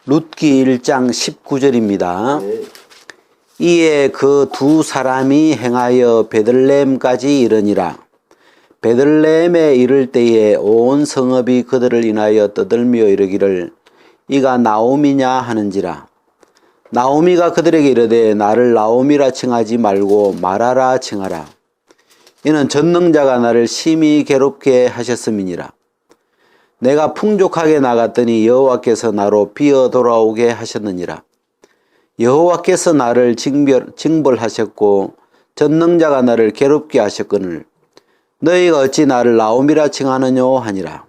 룻기 1장 19절입니다. 이에 그 두 사람이 행하여 베들레헴까지 이르니라. 베들레헴에 이를 때에 온 성읍이 그들을 인하여 떠들며 이르기를 이가 나오미냐 하는지라. 나오미가 그들에게 이르되 나를 나오미라 칭하지 말고 마라라 칭하라. 이는 전능자가 나를 심히 괴롭게 하셨음이니라. 내가 풍족하게 나갔더니 여호와께서 나로 비어 돌아오게 하셨느니라. 여호와께서 나를 징벌하셨고 전능자가 나를 괴롭게 하셨거늘 너희가 어찌 나를 나오미라 칭하느뇨 하니라.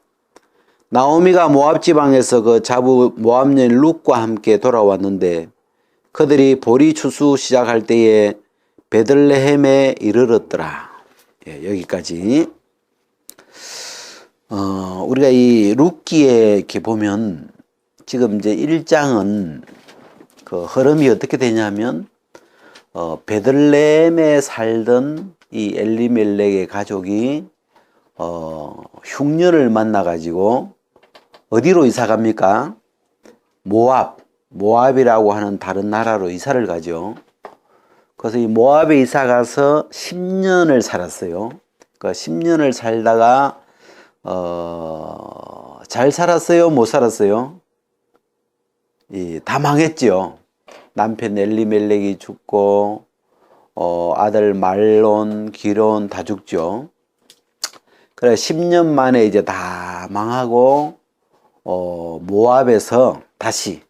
나오미가 모압 지방에서 그 자부 모압 여인 룻과 함께 돌아왔는데 그들이 보리 추수 시작할 때에 베들레헴에 이르렀더라. 여기까지. 우리가 이 룻기에 이렇게 보면 지금 이제 1장은 그 흐름이 어떻게 되냐면 베들레헴에 살던 이 엘리멜렉의 가족이 흉년을 만나 가지고 어디로 이사 갑니까? 모압이라고 하는 다른 나라로 이사를 가죠. 그래서 이 모압에 이사 가서 10년을 살았어요. 그 10년을 살다가 잘 살았어요? 못 살았어요? 다 망했죠. 남편 엘리멜렉이 죽고 아들 말론, 기론 다 죽죠. 그래 10년 만에 이제 다 망하고 모압에서 다시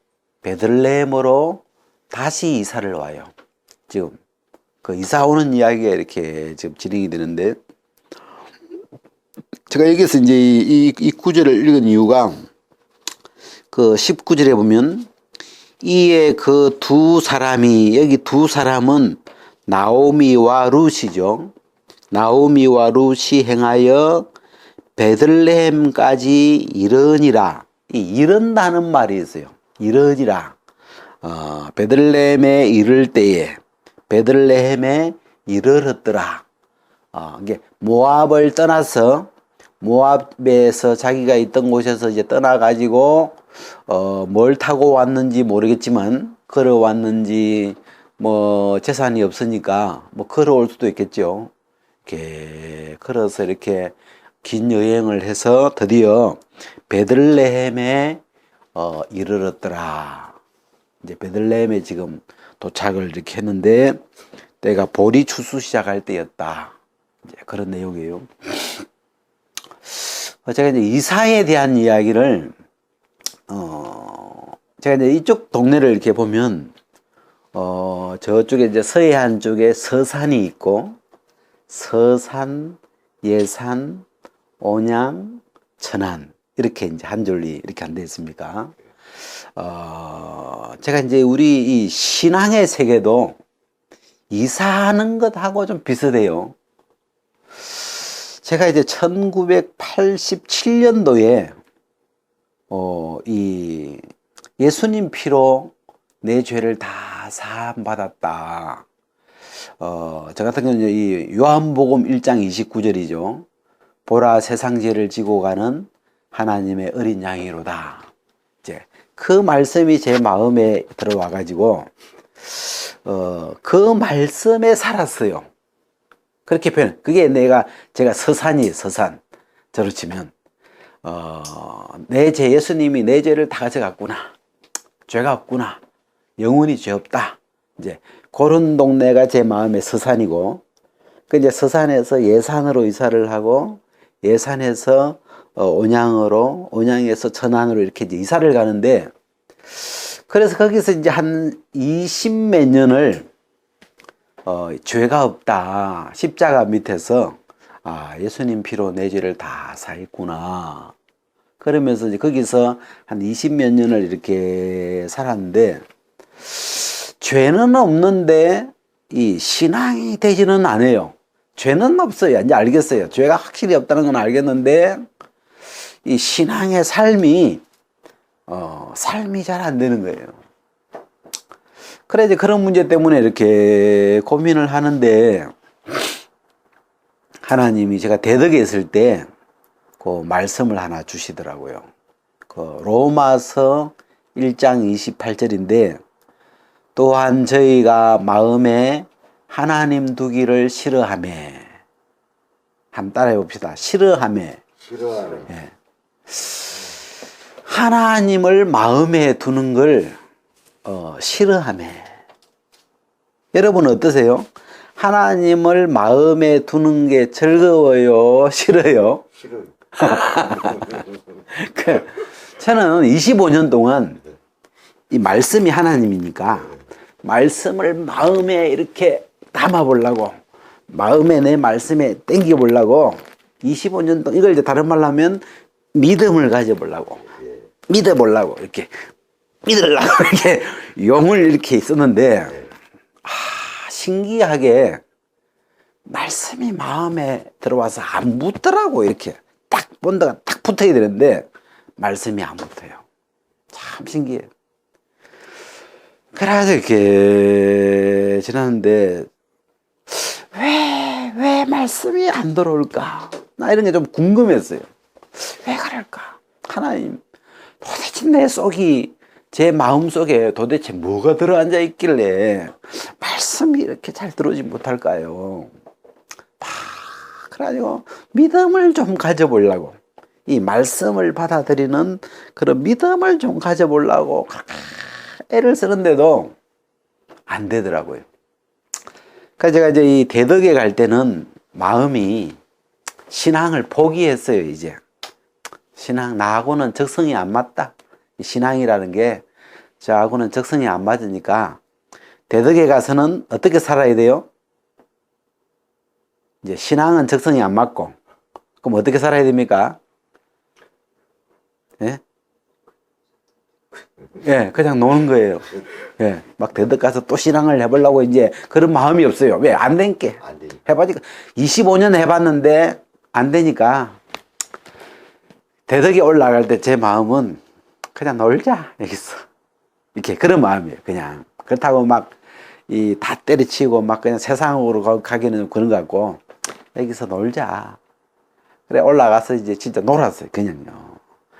베들레헴으로 다시 이사를 와요. 지금 그 이사 오는 이야기가 이렇게 지금 진행이 되는데 제가 여기서 이제 이 구절을 읽은 이유가 그 19절에 보면 이에 그 두 사람이 여기 두 사람은 나오미와 룻이죠. 나오미와 룻이 행하여 베들레헴까지 이르니라. 이 이른다는 말이 있어요. 이르니라. 베들레헴에 이를 때에 베들레헴에 이르렀더라. 이게 모압을 떠나서 모압에서 자기가 있던 곳에서 이제 떠나가지고 뭘 타고 왔는지 모르겠지만 걸어왔는지 뭐 재산이 없으니까 뭐 걸어올 수도 있겠죠. 이렇게 걸어서 이렇게 긴 여행을 해서 드디어 베들레헴에 이르렀더라. 이제 베들레헴에 지금 도착을 이렇게 했는데 때가 보리 추수 시작할 때였다. 이제 그런 내용이에요. 제가 이제 이사에 대한 이야기를 제가 이제 이쪽 동네를 이렇게 보면 저쪽에 이제 서해안 쪽에 서산이 있고 서산, 예산, 온양, 천안 이렇게 이제 한 줄이 이렇게 안 되어 있습니까? 제가 이제 우리 이 신앙의 세계도 이사하는 것하고 좀 비슷해요. 제가 이제 1987년도에 이 예수님 피로 내 죄를 다 사함 받았다. 저 같은 경우는 이 요한복음 1장 29절이죠. 보라 세상 죄를 지고 가는 하나님의 어린 양이로다. 이제 그 말씀이 제 마음에 들어와 가지고 그 말씀에 살았어요. 그렇게 표현. 그게 제가 서산이에요. 서산. 저로 치면 내 죄 예수님이 내 죄를 다 가져갔구나. 죄가 없구나. 영원히 죄 없다. 이제 그런 동네가 제 마음의 서산이고, 그 이제 서산에서 예산으로 이사를 하고 예산에서 온양으로, 온양에서 천안으로 이렇게 이제 이사를 가는데, 그래서 거기서 이제 한 20몇 년을 죄가 없다. 십자가 밑에서 예수님 피로 내 죄를 다 사했구나. 그러면서 이제 거기서 한 20몇 년을 이렇게 살았는데, 죄는 없는데 이 신앙이 되지는 않아요. 죄는 없어요. 이제 알겠어요. 죄가 확실히 없다는 건 알겠는데 이 신앙의 삶이 잘 안 되는 거예요. 그래 이제 그런 문제 때문에 이렇게 고민을 하는데 하나님이 제가 대덕에 있을 때 그 말씀을 하나 주시더라고요. 그 로마서 1장 28절인데 또한 저희가 마음에 하나님 두기를 싫어하며 한번 따라해 봅시다. 싫어하며 예. 하나님을 마음에 두는 걸 싫어하며 여러분 어떠세요? 하나님을 마음에 두는 게 즐거워요? 싫어요? 싫어요. 저는 25년 동안 이 말씀이 하나님이니까 말씀을 마음에 이렇게 담아보려고 마음에 내 말씀에 땡겨보려고 25년 동안 이걸 이제 다른 말로 하면 믿음을 가져보려고 믿어보려고 이렇게 믿으려고 이렇게 용을 이렇게 썼는데 신기하게 말씀이 마음에 들어와서 안 붙더라고. 이렇게 딱 본다가 딱 붙어야 되는데 말씀이 안 붙어요. 참 신기해요. 그래서 이렇게 지났는데 왜 말씀이 안 들어올까? 나 이런 게 좀 궁금했어요. 왜 그럴까? 하나님, 도대체 내 속이 제 마음 속에 도대체 뭐가 들어앉아 있길래 말씀이 이렇게 잘 들어오지 못할까요? 그래가지고 믿음을 좀 가져보려고 이 말씀을 받아들이는 그런 믿음을 좀 가져보려고 애를 쓰는데도 안 되더라고요. 그래서 제가 이제 이 대덕에 갈 때는 마음이 신앙을 포기했어요. 이제 신앙 나하고는 적성이 안 맞다. 신앙이라는 게 저하고는 적성이 안 맞으니까 대덕에 가서는 어떻게 살아야 돼요? 이제 신앙은 적성이 안 맞고 그럼 어떻게 살아야 됩니까? 예? 예, 그냥 노는 거예요. 예, 막 대덕 가서 또 신앙을 해보려고 이제 그런 마음이 없어요. 왜? 안 되니까. 해보니까 25년 해봤는데 안 되니까 대덕에 올라갈 때 제 마음은 그냥 놀자 여기서 이렇게 그런 마음이에요. 그냥 그렇다고 막 이 다 때려치고 막 그냥 세상으로 가기는 그런 것 같고 여기서 놀자. 그래 올라가서 이제 진짜 놀았어요. 그냥요.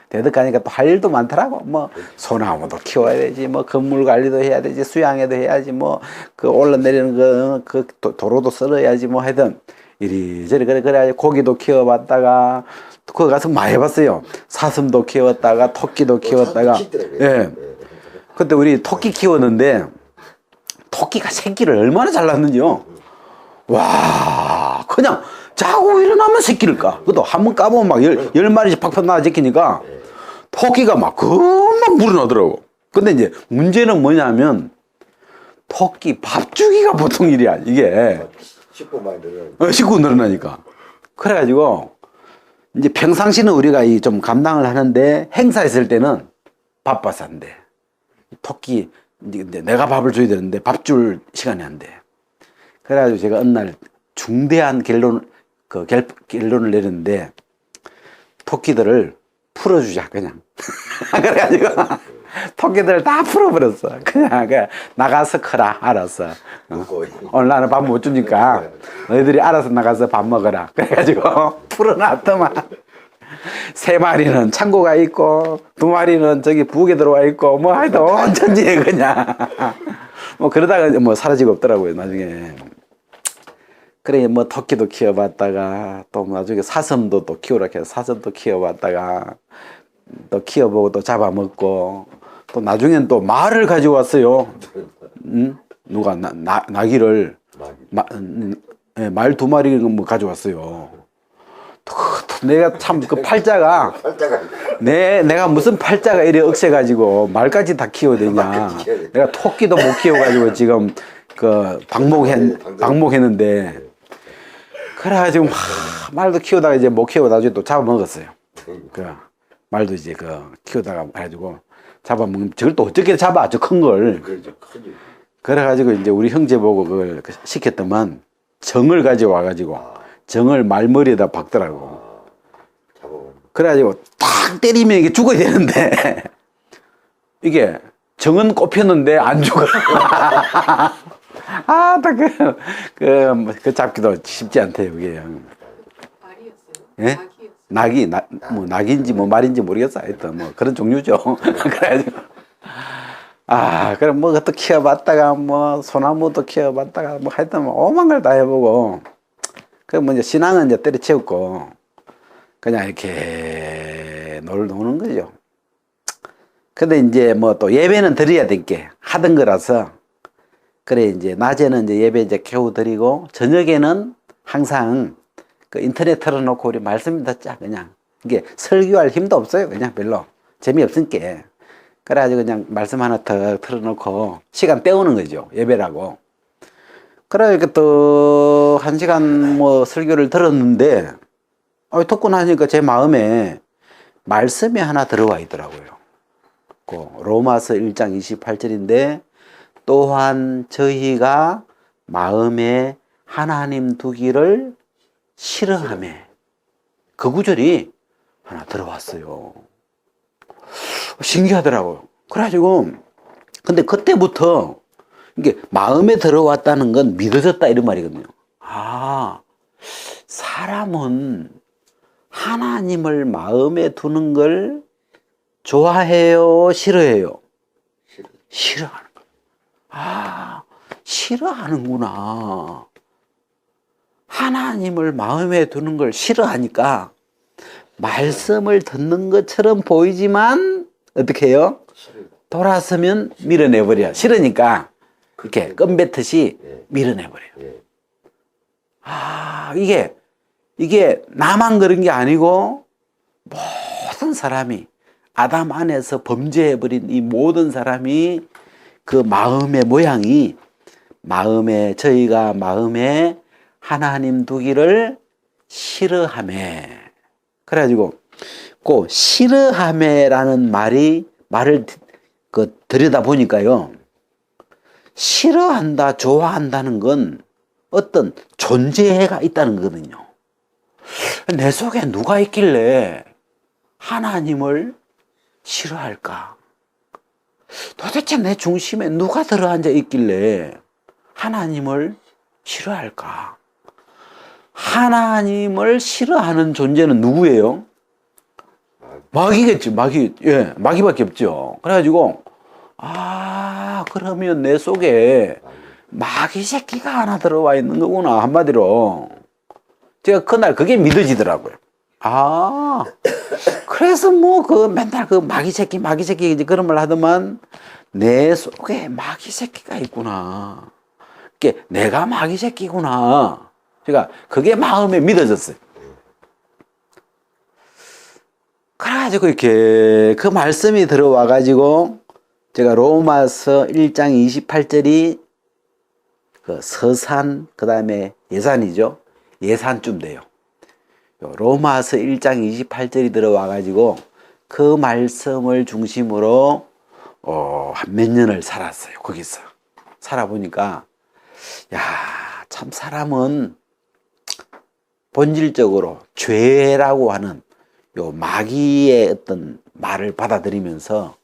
대덕 가니까 또 할 일도 많더라고. 뭐 소나무도 키워야 되지, 뭐 건물 관리도 해야 되지, 수양해도 해야지, 뭐 그 올라내리는 그 도로도 썰어야지, 뭐 하여튼 이리저리 그래 고기도 키워봤다가 거기 가서 많이 해봤어요. 사슴도 키웠다가 토끼도 키웠다가. 예. 그때 우리 토끼 키웠는데 토끼가 새끼를 얼마나 잘 낳는지요. 와, 그냥 자고 일어나면 새끼를 까. 그것도 한 번 까보면 막 열 마리씩 팍팍 나와 제끼니까 토끼가 막 금방 물어나더라고. 근데 이제 문제는 뭐냐면 토끼 밥 주기가 보통 일이야, 이게. 식구 많이 늘어나니까. 식구 늘어나니까. 그래가지고 이제 평상시는 우리가 이 좀 감당을 하는데 행사 있을 때는 바빠서 안 돼. 토끼 이제 내가 밥을 줘야 되는데 밥 줄 시간이 안 돼. 그래가지고 제가 어느 날 중대한 결론을 내렸는데 토끼들을 풀어주자 그냥. 그래가지고 토끼들을 다 풀어버렸어. 그냥 나가서 커라. 알았어. 오늘 나는 밥 못 주니까 너희들이 알아서 나가서 밥 먹어라. 그래가지고 풀어놨더만 3마리는 창고가 있고 2마리는 저기 부엌에 들어와 있고 뭐 하여튼 온천지에 그냥 뭐 그러다가 뭐 사라지고 없더라고요 나중에. 그래 뭐 토끼도 키워봤다가 또 나중에 사슴도 또 키우라 해서 사슴도 키워봤다가 또 키워보고 또 잡아먹고 또 나중엔 또 말을 가지고 왔어요. 누가 나귀를 말 2마리 뭐 가져왔어요. 내가 참 그 팔자가 내가 무슨 팔자가 이래 억세가지고 말까지 다 키워야 되냐. 내가 토끼도 못 키워가지고 지금 그 방목했는데 그래가지고 말도 키우다가 이제 못 키우고 나중에 또 잡아먹었어요. 그 말도 이제 그 키우다가 해가지고 잡아먹는 저걸 또 어떻게 잡아 저 큰 걸. 그래가지고 이제 우리 형제 보고 그걸 시켰더만 정을 가지고 와가지고 정을 말머리에다 박더라고. 그래가지고 딱 때리면 이게 죽어야 되는데 이게 정은 꼽혔는데 안 죽어. 그 잡기도 쉽지 않대요, 그게. 말이었어요? 예? 낙인지 뭐 말인지 모르겠어. 하여튼 뭐 그런 종류죠. 그래가지고 그럼 뭐 그것도 키워봤다가 뭐 소나무도 키워봤다가 뭐 하여튼 뭐 오만 걸 다 해보고 그 뭐 이제 신앙은 이제 때려치웠고 그냥 이렇게 노는 거죠. 근데 이제 뭐 또 예배는 드려야 될 게 하던 거라서 그래 이제 낮에는 이제 예배 이제 겨우 드리고 저녁에는 항상 그 인터넷 틀어놓고 우리 말씀 듣자 그냥 이게 설교할 힘도 없어요. 그냥 별로 재미없으니까 그래가지고 그냥 말씀 하나 더 틀어놓고 시간 때우는 거죠. 예배라고. 그래 또 1시간 뭐 설교를 들었는데 듣고 나니까 제 마음에 말씀이 하나 들어와 있더라고요. 그 로마서 1장 28절인데 또한 저희가 마음에 하나님 두기를 싫어하며 그 구절이 하나 들어왔어요. 신기하더라고요. 그래가지고 근데 그때부터 이게 마음에 들어왔다는 건 믿어졌다 이런 말이거든요. 사람은 하나님을 마음에 두는 걸 좋아해요, 싫어해요? 싫어하는 거예요. 싫어하는구나. 하나님을 마음에 두는 걸 싫어하니까 말씀을 듣는 것처럼 보이지만 어떻게 해요? 돌아서면 밀어내버려. 싫으니까 이렇게 껌뱉듯이 밀어내버려요. 이게 나만 그런 게 아니고 모든 사람이 아담 안에서 범죄해버린 이 모든 사람이 그 마음의 모양이 저희가 마음에 하나님 두기를 싫어하매. 그래가지고 그 싫어하매라는 말을 들여다 보니까요. 싫어한다, 좋아한다는 건 어떤 존재가 있다는 거거든요. 내 속에 누가 있길래 하나님을 싫어할까? 도대체 내 중심에 누가 들어앉아 있길래 하나님을 싫어할까? 하나님을 싫어하는 존재는 누구예요? 마귀겠죠. 마귀밖에 없죠. 그래가지고 그러면 내 속에 마귀 새끼가 하나 들어와 있는 거구나. 한마디로 제가 그날 그게 믿어지더라고요. 그래서 뭐 맨날 마귀 새끼 이제 그런 말 하더만 내 속에 마귀 새끼가 있구나. 그게 내가 마귀 새끼구나. 제가 그게 마음에 믿어졌어요. 그래가지고 이렇게 그 말씀이 들어와가지고 제가 로마서 1장 28절이 그 서산 그 다음에 예산이죠. 예산쯤 돼요. 로마서 1장 28절이 들어와가지고 그 말씀을 중심으로 한 몇 년을 살았어요. 거기서 살아보니까 참 사람은 본질적으로 죄라고 하는 요 마귀의 어떤 말을 받아들이면서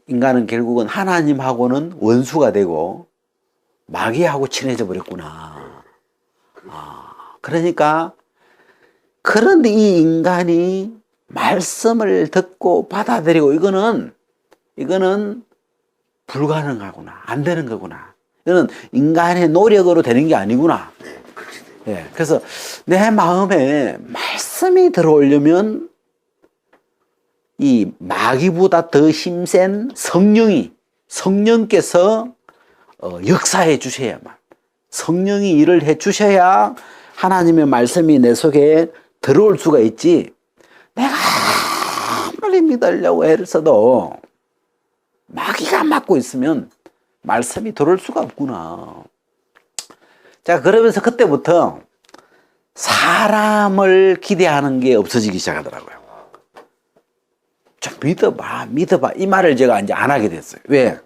인간은 결국은 하나님하고는 원수가 되고 마귀하고 친해져 버렸구나. 그러니까 그런데 이 인간이 말씀을 듣고 받아들이고 이거는 불가능하구나. 안 되는 거구나. 이거는 인간의 노력으로 되는 게 아니구나. 그래서 내 마음에 말씀이 들어오려면 이 마귀보다 더 힘센 성령께서 역사해 주셔야만, 성령이 일을 해 주셔야 하나님의 말씀이 내 속에 들어올 수가 있지. 내가 아무리 믿으려고 애를 써도 마귀가 막고 있으면 말씀이 들어올 수가 없구나. 자, 그러면서 그때부터 사람을 기대하는 게 없어지기 시작하더라고요. 좀 믿어봐. 이 말을 제가 이제 안 하게 됐어요. 왜?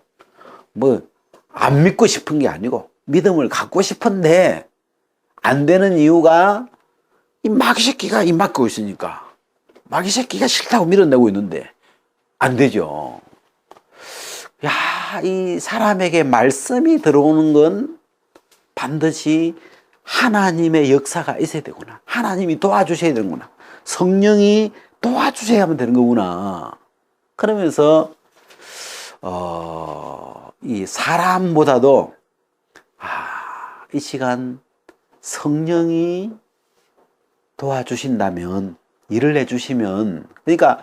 안 믿고 싶은 게 아니고 믿음을 갖고 싶은데 안 되는 이유가 이 마귀 새끼가 입 막고 있으니까. 마귀 새끼가 싫다고 밀어내고 있는데 안 되죠. 이 사람에게 말씀이 들어오는 건 반드시 하나님의 역사가 있어야 되구나. 하나님이 도와주셔야 되는구나. 성령이 도와주셔야만 되는 거구나. 그러면서 이 사람보다도 이 시간 성령이 도와주신다면, 일을 해주시면, 그러니까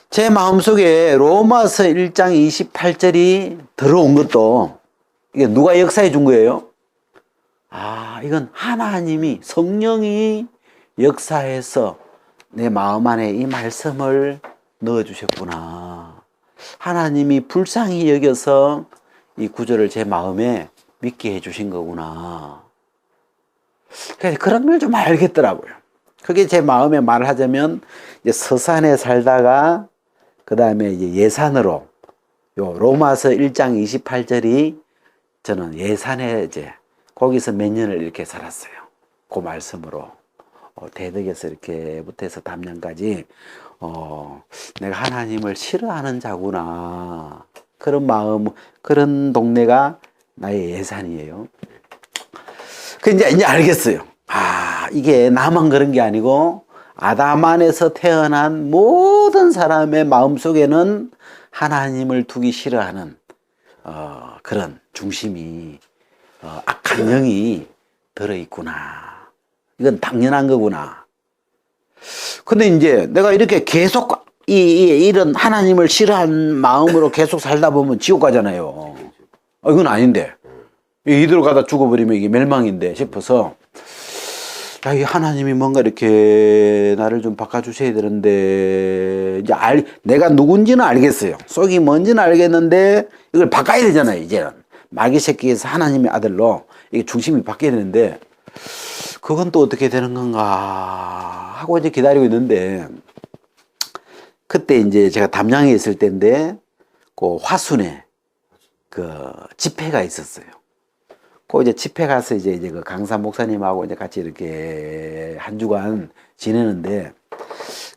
제 마음속에 로마서 1장 28절이 들어온 것도 이게 누가 역사해 준 거예요? 이건 하나님이, 성령이 역사해서 내 마음 안에 이 말씀을 넣어주셨구나. 하나님이 불쌍히 여겨서 이 구절을 제 마음에 믿게 해주신 거구나. 그래서 그런 걸 좀 알겠더라고요. 그게 제 마음에 말하자면, 이제 서산에 살다가, 그 다음에 이제 예산으로, 요 로마서 1장 28절이 저는 예산에 이제, 거기서 몇 년을 이렇게 살았어요. 그 말씀으로. 대덕에서 이렇게부터 해서 담양까지, 내가 하나님을 싫어하는 자구나. 그런 마음, 그런 동네가 나의 예산이에요. 그 이제 알겠어요. 이게 나만 그런 게 아니고, 아담 안에서 태어난 모든 사람의 마음 속에는 하나님을 두기 싫어하는, 그런 중심이, 악한 영이 들어있구나. 이건 당연한 거구나. 근데 이제 내가 이렇게 계속 이런 하나님을 싫어하는 마음으로 계속 살다 보면 지옥 가잖아요. 이건 아닌데. 이대로 가다 죽어버리면 이게 멸망인데 싶어서, 이 하나님이 뭔가 이렇게 나를 좀 바꿔주셔야 되는데, 이제 내가 누군지는 알겠어요. 속이 뭔지는 알겠는데, 이걸 바꿔야 되잖아요, 이제는. 마귀 새끼에서 하나님의 아들로 이게 중심이 바뀌어야 되는데, 그건 또 어떻게 되는 건가 하고 이제 기다리고 있는데, 그때 이제 제가 담양에 있을 때인데, 그 화순에 그 집회가 있었어요. 그 이제 집회 가서 이제 그 강산 목사님하고 이제 같이 이렇게 한 주간 지내는데,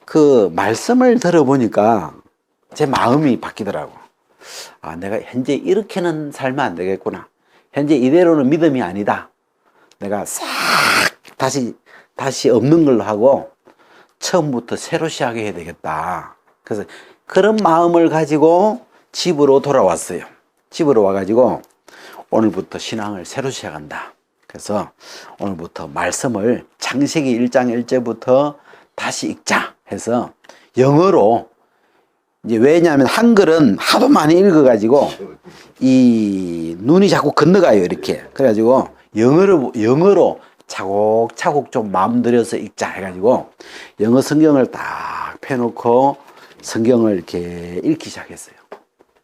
그 말씀을 들어보니까 제 마음이 바뀌더라고. 내가 현재 이렇게는 살면 안 되겠구나. 현재 이대로는 믿음이 아니다. 내가 싹 다시 없는 걸로 하고 처음부터 새로 시작해야 되겠다. 그래서 그런 마음을 가지고 집으로 돌아왔어요. 집으로 와가지고 오늘부터 신앙을 새로 시작한다. 그래서 오늘부터 말씀을 창세기 1장 1절부터 다시 읽자 해서 영어로, 이제 왜냐하면 한글은 하도 많이 읽어가지고 이 눈이 자꾸 건너가요, 이렇게. 그래가지고 영어로 차곡차곡 좀 마음 들여서 읽자 해가지고 영어 성경을 딱 펴놓고 성경을 이렇게 읽기 시작했어요.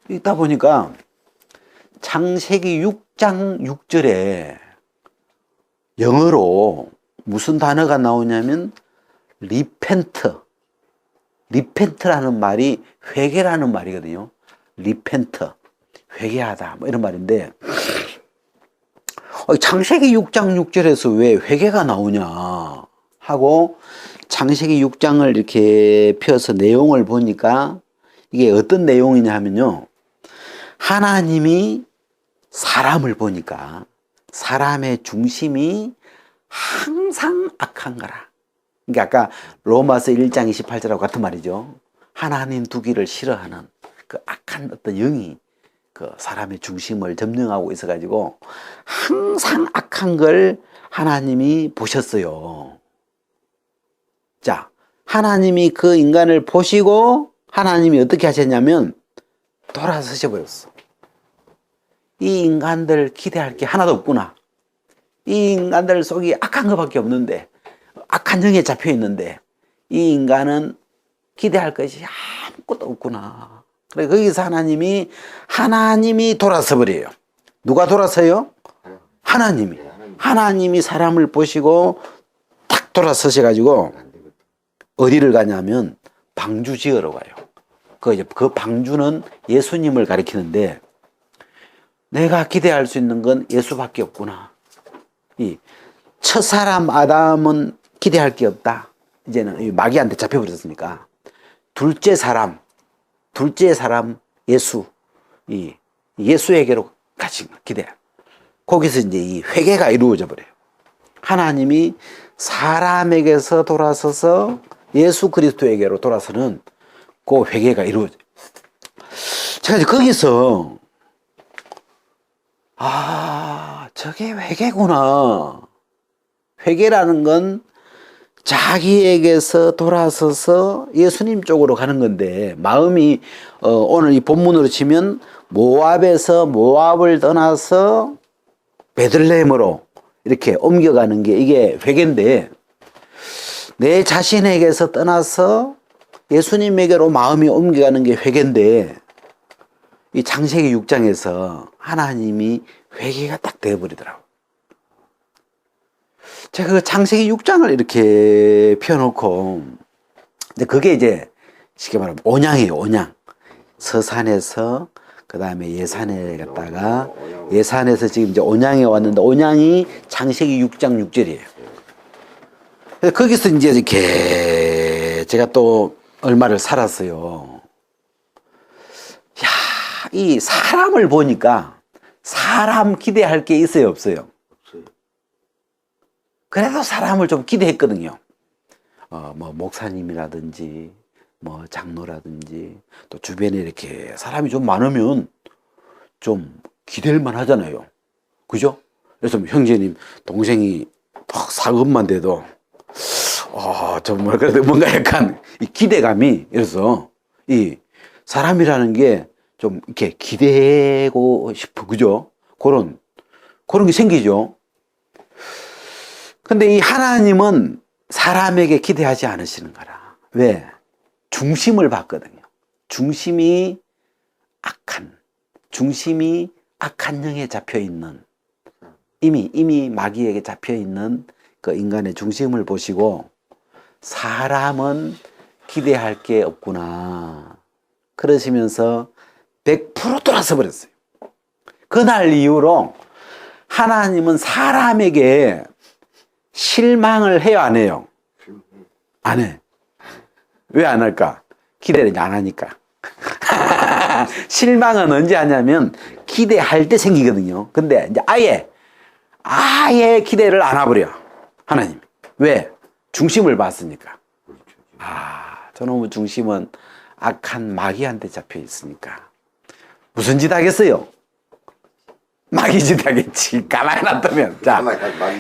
읽다 보니까 창세기 6장 6절에 영어로 무슨 단어가 나오냐면 리펜트라는 말이 회개라는 말이거든요. 리펜트, 회개하다, 뭐 이런 말인데, 창세기 6장 6절에서 왜 회개가 나오냐 하고 창세기 6장을 이렇게 펴서 내용을 보니까 이게 어떤 내용이냐 하면요, 하나님이 사람을 보니까 사람의 중심이 항상 악한 거라. 그러니까 아까 로마서 1장 28절하고 같은 말이죠. 하나님 두기를 싫어하는 그 악한 어떤 영이 그 사람의 중심을 점령하고 있어가지고 항상 악한 걸 하나님이 보셨어요. 자, 하나님이 그 인간을 보시고 하나님이 어떻게 하셨냐면 돌아서셔 버렸어. 이 인간들 기대할 게 하나도 없구나. 이 인간들 속이 악한 것밖에 없는데, 악한 영에 잡혀 있는데 이 인간은 기대할 것이 아무것도 없구나. 그래, 거기서 하나님이 돌아서 버려요. 누가 돌아서요? 하나님이 사람을 보시고 딱 돌아서셔가지고 어디를 가냐면 방주 지으러 가요. 그 방주는 예수님을 가리키는데, 내가 기대할 수 있는 건 예수밖에 없구나. 이 첫사람 아담은 기대할 게 없다. 이제는 마귀한테 잡혀버렸으니까. 둘째 사람 예수, 이 예수에게로 같이 기대. 거기서 이제 이 회개가 이루어져 버려요. 하나님이 사람에게서 돌아서서 예수 그리스도에게로 돌아서는 그 회개가 이루어져요. 제가 이제 거기서 아, 저게 회개구나. 회개라는 건 자기에게서 돌아서서 예수님 쪽으로 가는 건데, 마음이 오늘 이 본문으로 치면 모압에서 모압을 떠나서 베들레헴으로 이렇게 옮겨가는 게 이게 회개인데, 내 자신에게서 떠나서 예수님에게로 마음이 옮겨가는 게 회개인데, 이 창세기 6장에서 하나님이 회개가 딱 되어버리더라고요. 제가 그 창세기 6장을 이렇게 펴놓고, 근데 그게 이제 쉽게 말하면 온양이에요, 온양. 서산에서 그 다음에 예산에 갔다가 예산에서 지금 이제 온양에 왔는데, 온양이 창세기 6장 6절이에요. 그래서 거기서 이제 이렇게 제가 또 얼마를 살았어요. 야, 이 사람을 보니까 사람 기대할 게 있어요, 없어요? 그래도 사람을 좀 기대했거든요. 뭐 목사님이라든지 뭐 장로라든지 또 주변에 이렇게 사람이 좀 많으면 좀 기댈 만 하잖아요. 그죠? 그래서 뭐 형제님, 동생이 막 사업만 돼도 정말 그래도 뭔가 약간 이 기대감이, 그래서 이 사람이라는 게 좀 이렇게 기대고 싶어. 그죠? 그런 게 생기죠. 근데 이 하나님은 사람에게 기대하지 않으시는 거라. 왜? 중심을 봤거든요. 중심이 악한 영에 잡혀 있는, 이미 마귀에게 잡혀 있는 그 인간의 중심을 보시고, 사람은 기대할 게 없구나. 그러시면서 100% 돌아서 버렸어요. 그날 이후로 하나님은 사람에게 실망을 해요, 안 해요? 안 해. 왜 안 할까? 기대를 안 하니까. 실망은 언제 하냐면 기대할 때 생기거든요. 근데 이제 아예 기대를 안 해버려, 하나님. 왜? 중심을 봤으니까. 저놈의 중심은 악한 마귀한테 잡혀 있으니까. 무슨 짓 하겠어요? 마귀 짓 하겠지. 가만히 놔두면. 자,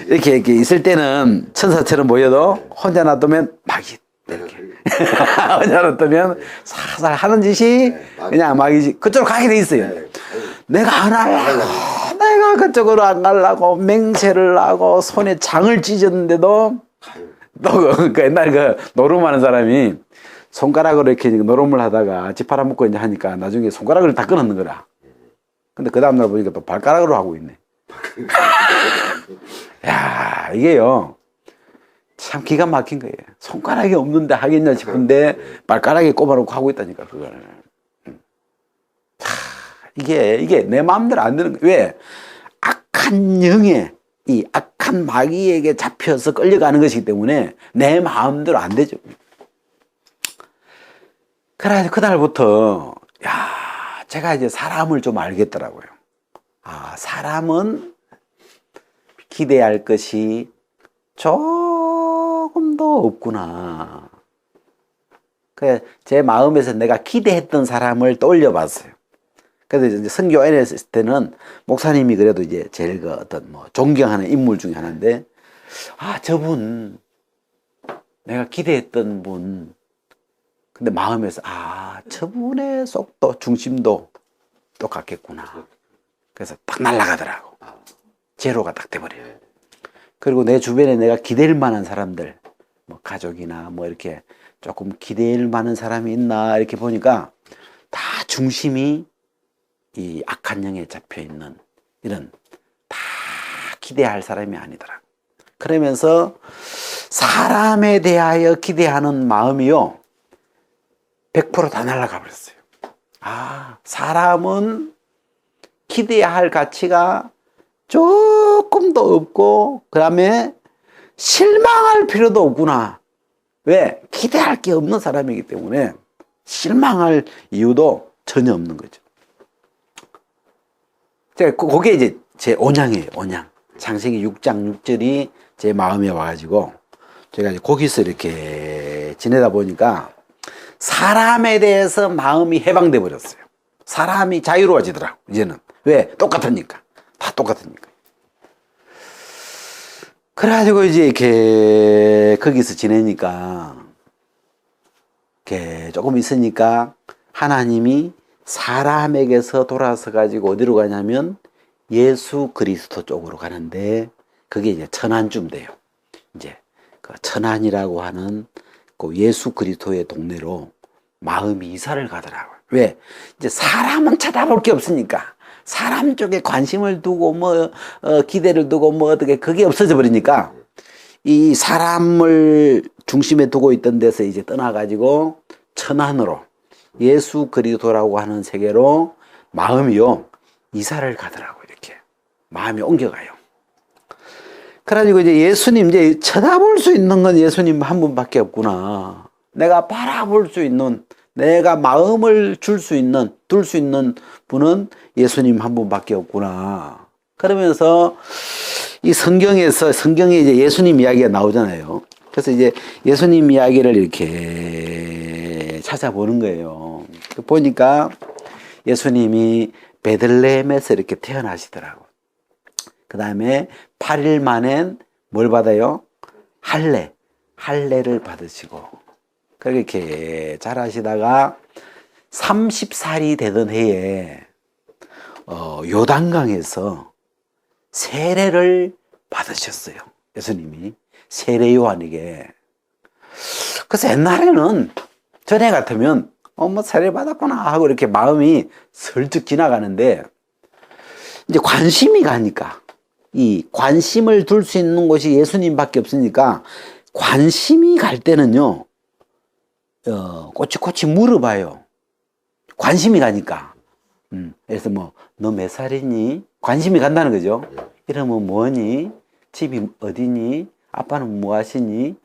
이렇게 있을 때는 천사처럼 보여도 혼자 놔두면 마귀. 이렇게. 혼자 놔두면 살살 하는 짓이 그냥 마귀 짓. 그쪽으로 가게 돼 있어요. 내가 안 하려고, 내가 그쪽으로 안 가려고 맹세를 하고 손에 장을 찢었는데도, 또 그 옛날 그 노름하는 사람이 손가락으로 이렇게 노름을 하다가 집 팔아먹고 이제 하니까 나중에 손가락을 다 끊었는 거라. 근데 그 다음날 보니까 또 발가락으로 하고 있네. 야, 이게요, 참 기가 막힌 거예요. 손가락이 없는데 하겠냐 싶은데 발가락에 꼽아놓고 하고 있다니까, 그걸. 이게 내 마음대로 안 되는 거예요. 왜? 악한 영에, 이 악한 마귀에게 잡혀서 끌려가는 것이기 때문에 내 마음대로 안 되죠. 그래서 그날부터, 제가 이제 사람을 좀 알겠더라고요. 사람은 기대할 것이 조금도 없구나. 제 마음에서 내가 기대했던 사람을 떠올려 봤어요. 그래서 이제 선교회에 했을 때는 목사님이 그래도 이제 제일 그 어떤 뭐 존경하는 인물 중에 하나인데, 저분, 내가 기대했던 분, 근데 마음에서 저분의 속도, 중심도 똑같겠구나. 그래서 딱 날아가더라고. 제로가 딱 돼버려요. 그리고 내 주변에 내가 기댈 만한 사람들, 뭐 가족이나 뭐 이렇게 조금 기댈 만한 사람이 있나 이렇게 보니까 다 중심이 이 악한 영에 잡혀 있는, 이런 다 기대할 사람이 아니더라. 그러면서 사람에 대하여 기대하는 마음이요, 100% 다 날아가 버렸어요. 사람은 기대할 가치가 조금도 없고, 그 다음에 실망할 필요도 없구나. 왜? 기대할 게 없는 사람이기 때문에 실망할 이유도 전혀 없는 거죠. 제가 그게 이제 제 온양이에요, 온양. 창세기 6장 6절이 제 마음에 와가지고 제가 이제 거기서 이렇게 지내다 보니까 사람에 대해서 마음이 해방돼 버렸어요. 사람이 자유로워지더라고, 이제는. 왜? 똑같으니까. 다 똑같으니까. 그래가지고 이제 이렇게 거기서 지내니까 이렇게 조금 있으니까 하나님이 사람에게서 돌아서 가지고 어디로 가냐면 예수 그리스도 쪽으로 가는데 그게 이제 천안쯤 돼요. 이제 그 천안이라고 하는 그 예수 그리스도의 동네로 마음이 이사를 가더라고요. 왜? 이제 사람은 쳐다볼 게 없으니까. 사람 쪽에 관심을 두고 기대를 두고 어떻게 그게 없어져 버리니까 이 사람을 중심에 두고 있던 데서 이제 떠나가지고 천안으로 예수 그리스도라고 하는 세계로 마음이요 이사를 가더라고요. 이렇게 마음이 옮겨가요. 그래가지고 이제 예수님 이제 쳐다볼 수 있는 건 예수님 한 분밖에 없구나. 내가 바라볼 수 있는, 내가 마음을 둘 수 있는 분은 예수님 한 분밖에 없구나. 그러면서 이 성경에 이제 예수님 이야기가 나오잖아요. 그래서 이제 예수님 이야기를 이렇게 찾아보는 거예요. 보니까 예수님이 베들레헴에서 이렇게 태어나시더라고. 그 다음에 8일 만에 뭘 받아요? 할례를 받으시고 그렇게 자라시다가 30살이 되던 해에 요단강에서 세례를 받으셨어요. 예수님이 세례 요한에게. 그래서 옛날에는 전에 같으면 세례 받았구나 하고 이렇게 마음이 슬쩍 지나가는데 이제 관심이 가니까 이 관심을 둘 수 있는 곳이 예수님밖에 없으니까 관심이 갈 때는요 꼬치꼬치 물어봐요. 관심이 가니까. 그래서 너 몇 살이니? 관심이 간다는 거죠. 이름은 뭐니? 집이 어디니? 아빠는 뭐 하시니?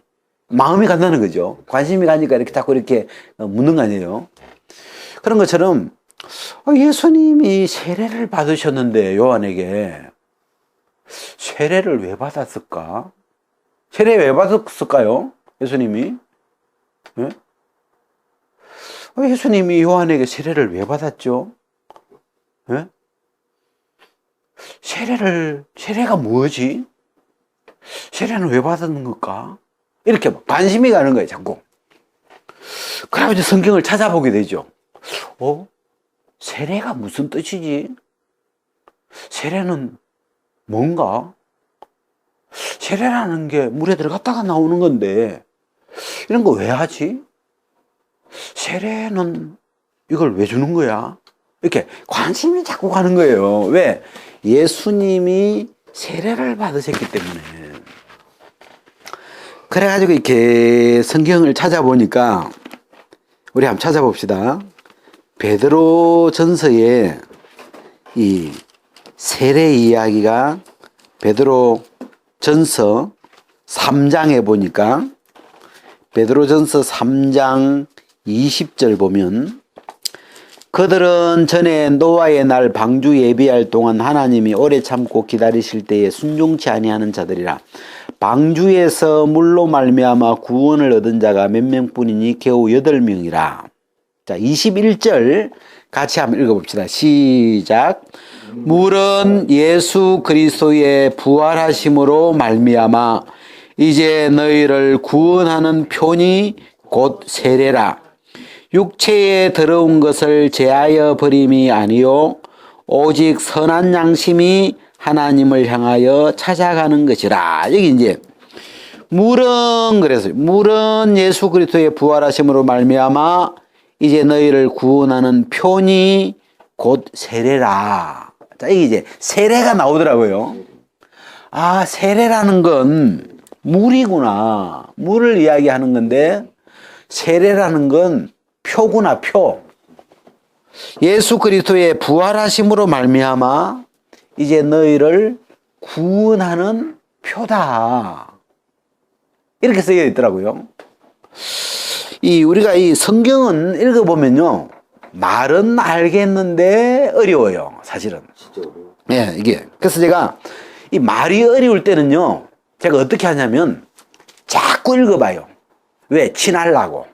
마음이 간다는 거죠. 관심이 가니까 이렇게 자꾸 이렇게 묻는 거 아니에요. 그런 것처럼 예수님이 세례를 받으셨는데 요한에게 세례를 왜 받았을까? 세례 왜 받았을까요? 예수님이? 예? 예수님이 요한에게 세례를 왜 받았죠? 예? 세례가 뭐지? 세례는 왜 받는 걸까? 이렇게 관심이 가는 거예요, 자꾸. 그래가지고 성경을 찾아보게 되죠. 세례가 무슨 뜻이지? 세례는 뭔가? 세례라는 게 물에 들어갔다가 나오는 건데, 이런 거 왜 하지? 세례는 이걸 왜 주는 거야? 이렇게 관심이 자꾸 가는 거예요. 왜? 예수님이 세례를 받으셨기 때문에. 그래가지고 이렇게 성경을 찾아보니까 우리 한번 찾아봅시다. 베드로 전서에 이 세례 이야기가 베드로 전서 3장에 보니까 베드로 전서 3장 20절 보면 그들은 전에 노아의 날 방주 예비할 동안 하나님이 오래 참고 기다리실 때에 순종치 아니하는 자들이라. 방주에서 물로 말미암아 구원을 얻은 자가 몇 명뿐이니 겨우 8명이라. 자, 21절 같이 한번 읽어봅시다. 시작. 물은 예수 그리스도의 부활하심으로 말미암아 이제 너희를 구원하는 표니 곧 세례라. 육체에 더러운 것을 제하여 버림이 아니요 오직 선한 양심이 하나님을 향하여 찾아가는 것이라. 여기 이제 물은 예수 그리스도의 부활하심으로 말미암아 이제 너희를 구원하는 표니 곧 세례라. 자, 이게 이제 세례가 나오더라고요. 아, 세례라는 건 물이구나. 물을 이야기하는 건데 세례라는 건 표구나, 표. 예수 그리스도의 부활하심으로 말미암아 이제 너희를 구원하는 표다. 이렇게 쓰여 있더라고요. 우리가 이 성경은 읽어보면요, 말은 알겠는데 어려워요, 사실은. 진짜 어려워. 예, 이게. 그래서 제가 이 말이 어려울 때는요, 제가 어떻게 하냐면 자꾸 읽어봐요. 왜? 친하려고.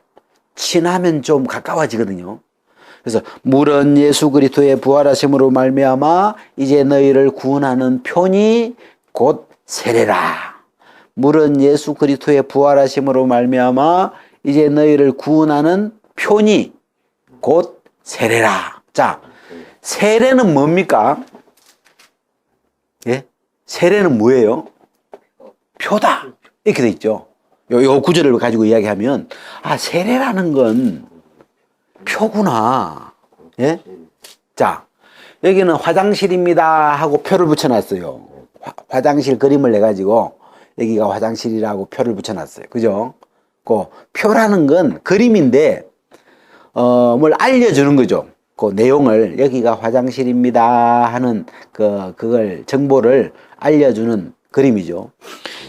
친하면 좀 가까워지거든요. 그래서 물은 예수 그리스도의 부활하심으로 말미암아 이제 너희를 구원하는 편이 곧 세례라. 물은 예수 그리스도의 부활하심으로 말미암아 이제 너희를 구원하는 편이 곧 세례라. 자, 세례는 뭡니까? 예? 세례는 뭐예요? 표다. 이렇게 돼 있죠. 요 구절을 가지고 이야기하면, 아, 세례라는 건 표구나. 예? 자, 여기는 화장실입니다 하고 표를 붙여놨어요. 화장실 그림을 내가지고 여기가 화장실이라고 표를 붙여놨어요. 그죠? 그 표라는 건 그림인데, 뭘 알려주는 거죠. 그 내용을 여기가 화장실입니다 하는 그걸 정보를 알려주는 그림이죠.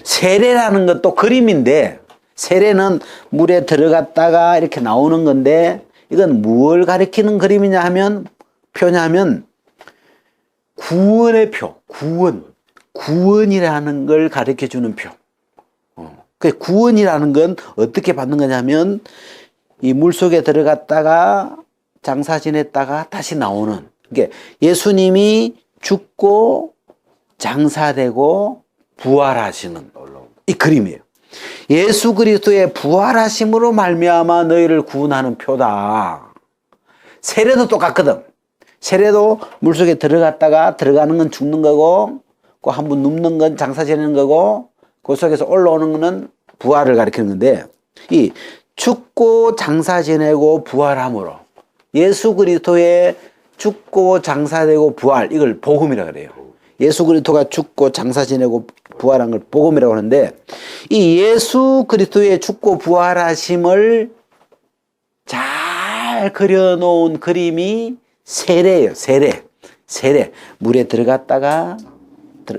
세례라는 것도 그림인데, 세례는 물에 들어갔다가 이렇게 나오는 건데, 이건 뭘 가리키는 그림이냐 하면, 표냐 하면, 구원의 표, 구원이라는 걸 가르쳐 주는 표. 그 구원이라는 건 어떻게 받는 거냐면, 이 물 속에 들어갔다가 장사 지냈다가 다시 나오는. 그러니까 예수님이 죽고 장사되고 부활하시는 이 그림이에요. 예수 그리스도의 부활하심으로 말미암아 너희를 구원하는 표다. 세례도 똑같거든. 세례도 물속에 들어갔다가 들어가는 건 죽는 거고, 그 한 번 눕는 건 장사 지내는 거고, 그 속에서 올라오는 거는 부활을 가리키는 건데, 이 죽고 장사 지내고 부활함으로 예수 그리스도의 죽고 장사되고 부활, 이걸 복음이라 그래요. 예수 그리스도가 죽고 장사 지내고 부활한 걸 복음이라고 하는데, 이 예수 그리스도의 죽고 부활하심을 잘 그려놓은 그림이 세례예요. 세례. 물에 들어갔다가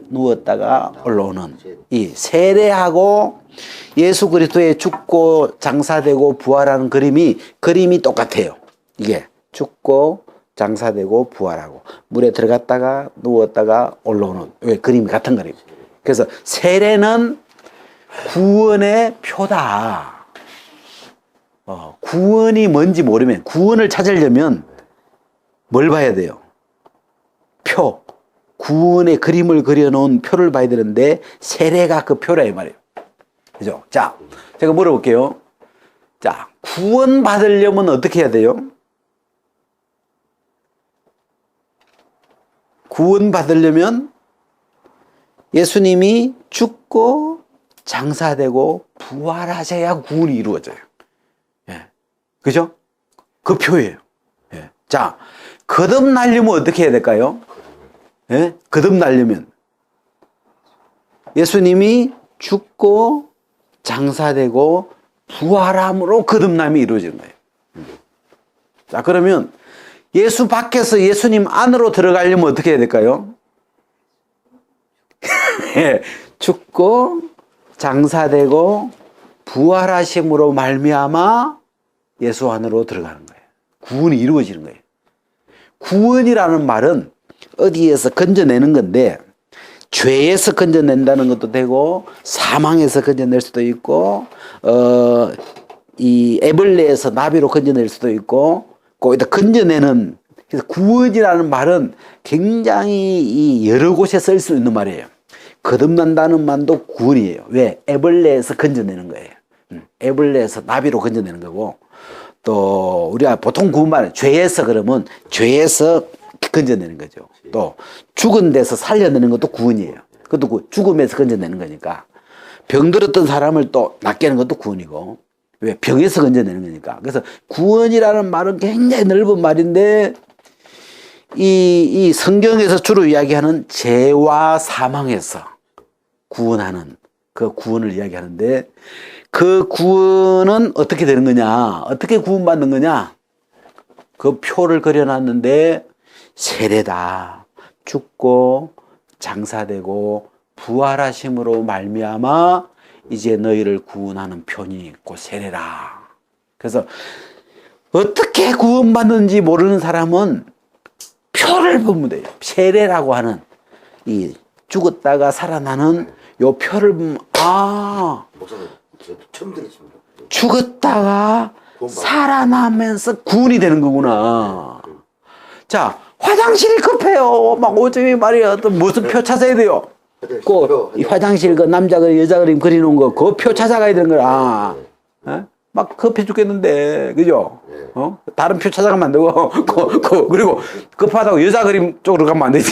누웠다가 올라오는 이 세례하고 예수 그리스도의 죽고 장사되고 부활하는 그림이 똑같아요. 이게 죽고 장사되고 부활하고 물에 들어갔다가 누웠다가 올라오는 왜 그림이 같은 그림. 그래서 세례는 구원의 표다. 구원이 뭔지 모르면, 구원을 찾으려면 뭘 봐야 돼요? 표. 구원의 그림을 그려놓은 표를 봐야 되는데, 세례가 그 표라 이 말이에요. 그죠? 자, 제가 물어볼게요. 자, 구원 받으려면 어떻게 해야 돼요? 구원 받으려면 예수님이 죽고 장사되고 부활하셔야 구원이 이루어져요. 예. 그죠? 그 표예요. 예. 자, 거듭나려면 어떻게 해야 될까요? 예? 거듭나려면 예수님이 죽고 장사되고 부활함으로 거듭남이 이루어지는 거예요. 자, 그러면 예수 밖에서 예수님 안으로 들어가려면 어떻게 해야 될까요? 예, 죽고 장사되고 부활하심으로 말미암아 예수 안으로 들어가는 거예요. 구원이 이루어지는 거예요. 구원이라는 말은 어디에서 건져내는 건데, 죄에서 건져낸다는 것도 되고 사망에서 건져낼 수도 있고, 이 애벌레에서 나비로 건져낼 수도 있고, 거기다 건져내는. 그래서 구원이라는 말은 굉장히 이 여러 곳에 쓸 수 있는 말이에요. 거듭난다는 말도 구원이에요. 왜? 애벌레에서 건져내는 거예요. 애벌레에서 나비로 건져내는 거고, 또 우리가 보통 구원 말은 죄에서, 그러면 죄에서 건져내는 거죠. 또 죽은 데서 살려내는 것도 구원이에요. 그것도 죽음에서 건져내는 거니까. 병들었던 사람을 또 낫게 하는 것도 구원이고, 왜? 병에서 건져내는 거니까. 그래서 구원이라는 말은 굉장히 넓은 말인데, 이 성경에서 주로 이야기하는 죄와 사망에서 구원하는 그 구원을 이야기하는데, 그 구원은 어떻게 되는 거냐? 어떻게 구원받는 거냐? 그 표를 그려놨는데, 세례다. 죽고 장사되고 부활하심으로 말미암아 이제 너희를 구원하는 편이 곧 세례라. 그래서 어떻게 구원받는지 모르는 사람은 표를 보면 돼요. 세례라고 하는 이 죽었다가 살아나는 요 표를 보면, 아, 목사님, 저 처음 들었습니다. 죽었다가 살아나면서 구원이 되는 거구나. 자, 화장실이 급해요. 막 오줌이 말이야. 또 무슨 표 찾아야 돼요. 이 화장실 그 남자 그림 여자 그림 그려놓은 거 그 표 찾아가야 되는 거라. 막 급해 죽겠는데, 그죠? 다른 표 찾아가면 안 되고, 그리고 급하다고 여자 그림 쪽으로 가면 안 되지.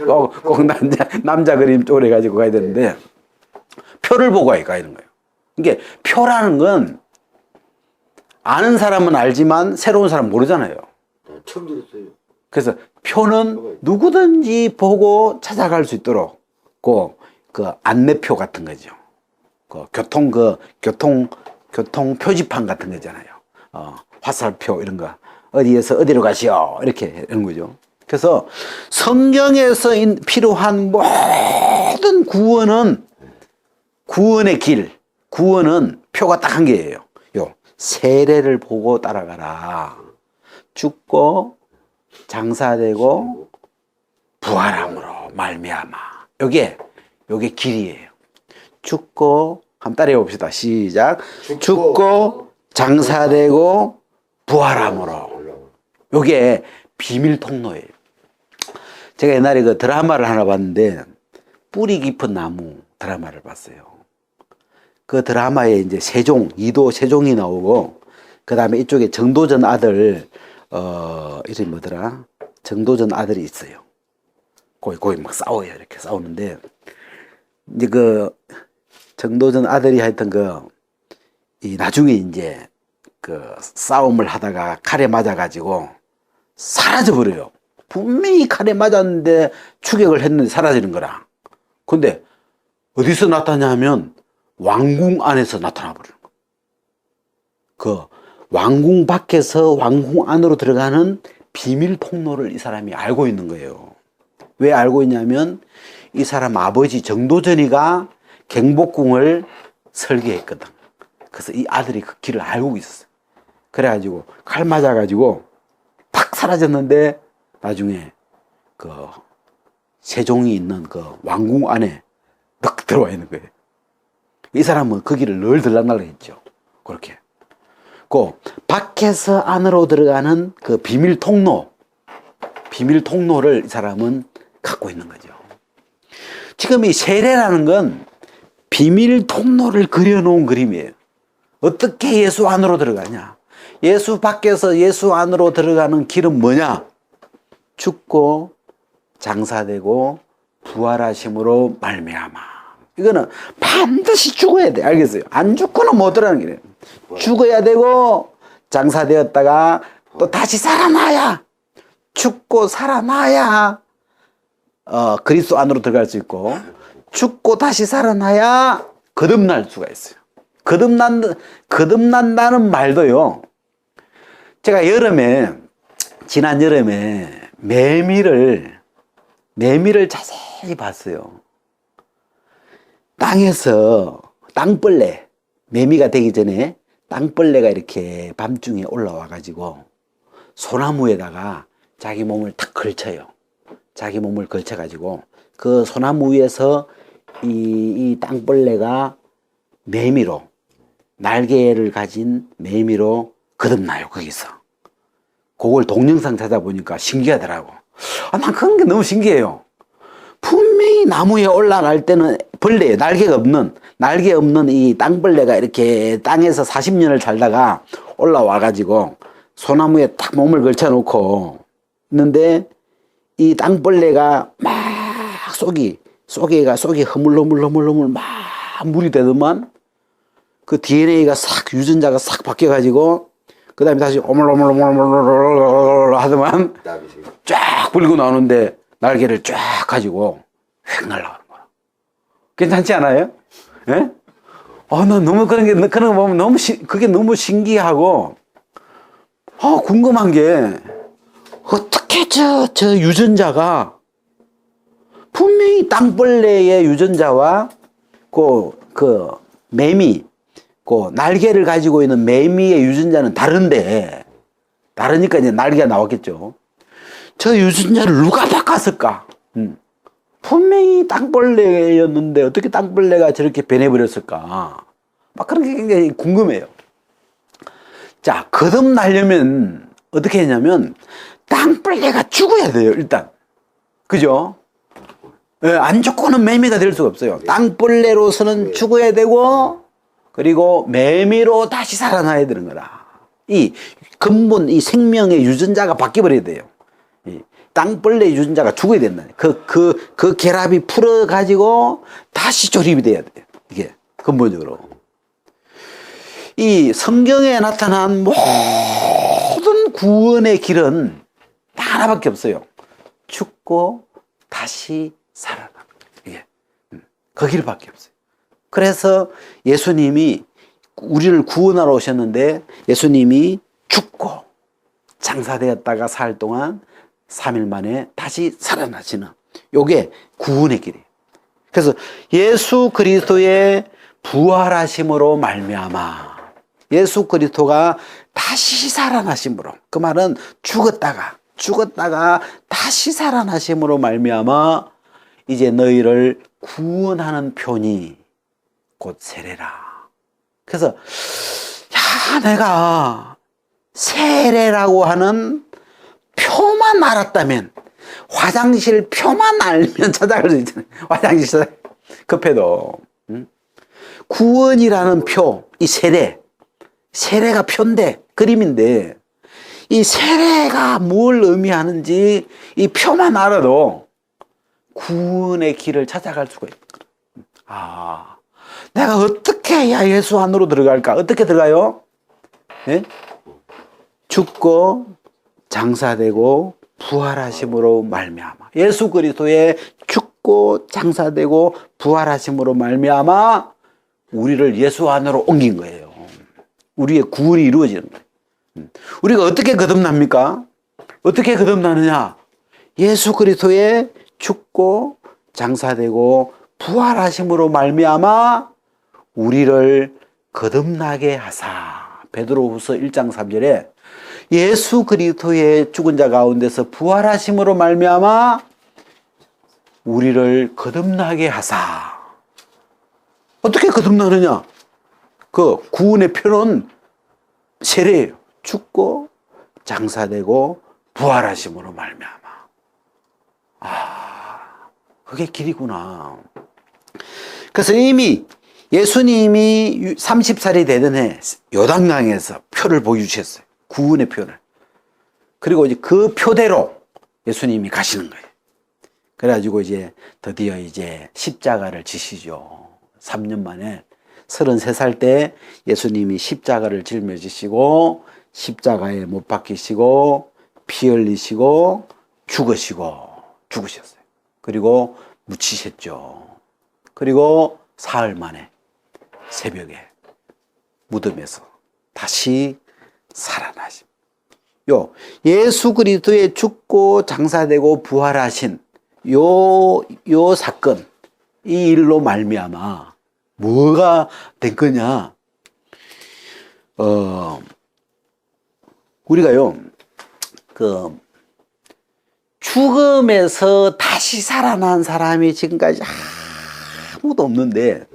꼭 남자 그림 쪽으로 해가지고 가야 되는데, 표를 보고 가야 되는 거예요. 이게 표라는 건 아는 사람은 알지만 새로운 사람은 모르잖아요. 처음 들었어요. 그래서 표는 누구든지 보고 찾아갈 수 있도록 그 안내표 같은 거죠. 교통 표지판 같은 거잖아요. 화살표 이런 거. 어디에서 어디로 가시오. 이렇게 이런 거죠. 그래서 성경에서 필요한 모든 구원의 길, 구원은 표가 딱 한 개예요. 세례를 보고 따라가라. 죽고 장사되고 부활함으로 말미암아. 요게 길이에요. 죽고 한번 따라해 봅시다. 시작. 죽고 장사되고 부활함으로. 요게 비밀 통로예요. 제가 옛날에 그 드라마를 하나 봤는데 뿌리 깊은 나무 드라마를 봤어요. 그 드라마에 이제 이도 세종이 나오고 그 다음에 이쪽에 정도전 아들 이름이 뭐더라? 정도전 아들이 있어요. 거기 막 싸워요. 이렇게 싸우는데 이제 그 정도전 아들이 하여튼 나중에 이제 그 싸움을 하다가 칼에 맞아가지고 사라져버려요. 분명히 칼에 맞았는데 추격을 했는데 사라지는 거라. 근데 어디서 나타나냐 하면 왕궁 안에서 나타나버리는 거. 그 왕궁 밖에서 왕궁 안으로 들어가는 비밀 통로를 이 사람이 알고 있는 거예요. 왜 알고 있냐면 이 사람 아버지 정도전이가 경복궁을 설계했거든. 그래서 이 아들이 그 길을 알고 있었어요. 그래가지고 칼 맞아가지고 탁 사라졌는데 나중에 그 세종이 있는 그 왕궁 안에 딱 들어와 있는 거예요. 이 사람은 그 길을 늘 들락날락 했죠. 그렇게. 그 밖에서 안으로 들어가는 그 비밀 통로를 이 사람은 갖고 있는 거죠. 지금 이 세례라는 건 비밀 통로를 그려놓은 그림이에요. 어떻게 예수 안으로 들어가냐? 예수 밖에서 예수 안으로 들어가는 길은 뭐냐? 죽고 장사되고 부활하심으로 말미암아. 이거는 반드시 죽어야 돼. 알겠어요? 안 죽고는 못 들어가는 길이에요. 죽어야 되고 장사되었다가 또 다시 살아나야, 죽고 살아나야 그리스도 안으로 들어갈 수 있고, 죽고 다시 살아나야 거듭날 수가 있어요. 거듭난다는 말도요. 제가 지난 여름에 매미를 자세히 봤어요. 땅에서 매미가 되기 전에 땅벌레가 이렇게 밤중에 올라와가지고 소나무에다가 자기 몸을 탁 걸쳐요. 자기 몸을 걸쳐가지고 그 소나무 위에서 이 땅벌레가 날개를 가진 매미로 거듭나요, 거기서. 그걸 동영상 찾아보니까 신기하더라고. 난 그런 게 너무 신기해요. 분명히 나무에 올라갈 때는 벌레예요. 날개 없는 이 땅벌레가 이렇게 땅에서 40년을 살다가 올라와가지고 소나무에 딱 몸을 걸쳐놓고 있는데 이 땅벌레가 막 속이 허물허물 막 물이 되더만 그 DNA가 유전자가 싹 바뀌어가지고 그 다음에 다시 오물오물 하더만 쫙 불고 나오는데 날개를 쫙 가지고 휙 날아가는 거야. 괜찮지 않아요? 예? 난 너무 그런 거 보면 그게 너무 신기하고, 궁금한 게, 어떻게 저 유전자가 분명히 땅벌레의 유전자와 그 매미, 날개를 가지고 있는 매미의 유전자는 다르니까 이제 날개가 나왔겠죠. 저 유전자를 누가 바꿨을까? 분명히 땅벌레였는데 어떻게 땅벌레가 저렇게 변해버렸을까? 막 그런 게 굉장히 궁금해요. 자, 거듭나려면 어떻게 했냐면 땅벌레가 죽어야 돼요, 일단. 그죠? 예, 안 죽고는 매미가 될 수가 없어요. 땅벌레로서는 죽어야 되고, 그리고 매미로 다시 살아나야 되는 거다. 이 근본, 이 생명의 유전자가 바뀌어버려야 돼요. 이 땅벌레 유전자가 죽어야 된다. 그 결합이 풀어가지고 다시 조립이 돼야 돼요. 이게 근본적으로. 이 성경에 나타난 모든 구원의 길은 다 하나밖에 없어요. 죽고 다시 살아나. 이게 그 길밖에 없어요. 그래서 예수님이 우리를 구원하러 오셨는데 예수님이 죽고 장사되었다가 살 동안 3일 만에 다시 살아나시는 요게 구원의 길이에요. 그래서 예수 그리스도의 부활하심으로 말미암아 예수 그리스도가 다시 살아나심으로 그 말은 죽었다가 다시 살아나심으로 말미암아 이제 너희를 구원하는 표니 곧 세례라. 그래서 야 내가 세례라고 하는 표만 알았다면 화장실 표만 알면 찾아갈 수 있잖아요. 화장실 급해도 구원이라는 표, 이 세례가 표인데 그림인데 이 세례가 뭘 의미하는지 이 표만 알아도 구원의 길을 찾아갈 수가 있는 거예요. 아, 내가 어떻게 해야 예수 안으로 들어갈까? 어떻게 들어가요? 예? 죽고 장사되고 부활하심으로 말미암아 예수 그리스도의 죽고 장사되고 부활하심으로 말미암아 우리를 예수 안으로 옮긴 거예요. 우리의 구원이 이루어지는 거예요. 우리가 어떻게 거듭납니까? 어떻게 거듭나느냐? 예수 그리스도의 죽고 장사되고 부활하심으로 말미암아 우리를 거듭나게 하사. 베드로후서 1장 3절에 예수 그리스도의 죽은 자 가운데서 부활하심으로 말미암아 우리를 거듭나게 하사. 어떻게 거듭나느냐? 그 구원의 표는 세례예요. 죽고 장사되고 부활하심으로 말미암아. 아, 그게 길이구나. 그래서 이미 예수님이 30살이 되던 해 요단강에서 표를 보여주셨어요. 구원의 표를. 그리고 이제 그 표대로 예수님이 가시는 거예요. 그래가지고 이제 드디어 이제 십자가를 지시죠. 3년 만에 33살 때 예수님이 십자가를 짊어지시고 십자가에 못 박히시고 피 흘리시고 죽으셨어요. 그리고 묻히셨죠. 그리고 사흘 만에 새벽에 무덤에서 다시 살아나심. 예수 그리스도의 죽고 장사되고 부활하신 요 사건, 이 일로 말미암아 뭐가 된 거냐? 우리가요, 죽음에서 다시 살아난 사람이 지금까지 아무도 없는데,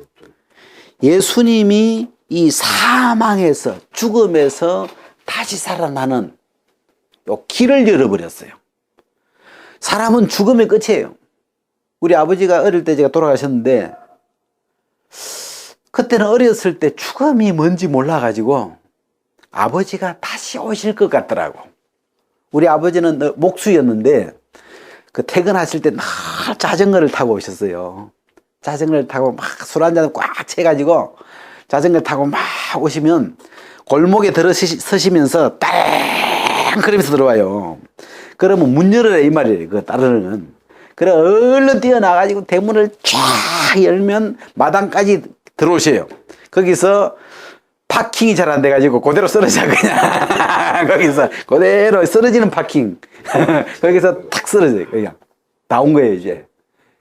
예수님이 이 사망에서, 죽음에서 다시 살아나는 요 길을 열어버렸어요. 사람은 죽음의 끝이에요. 우리 아버지가 어릴 때 제가 돌아가셨는데, 그때는 어렸을 때 죽음이 뭔지 몰라가지고 아버지가 다시 오실 것 같더라고. 우리 아버지는 목수였는데 그 퇴근하실 때 막 자전거를 타고 오셨어요. 자전거를 타고 막 술 한잔 꽉 채가지고 자전거를 타고 막 오시면 골목에 서시면서 따랭 그러면서 들어와요. 그러면 문 열어라 이 말이에요. 그 따르는. 그래 얼른 뛰어나가지고 대문을 쫙 열면 마당까지 들어오셔요. 거기서 파킹이 잘 안 돼가지고 그대로 쓰러져 그냥 거기서 그대로 쓰러지는 파킹 거기서 탁 쓰러져요. 그냥 다 온 거예요 이제.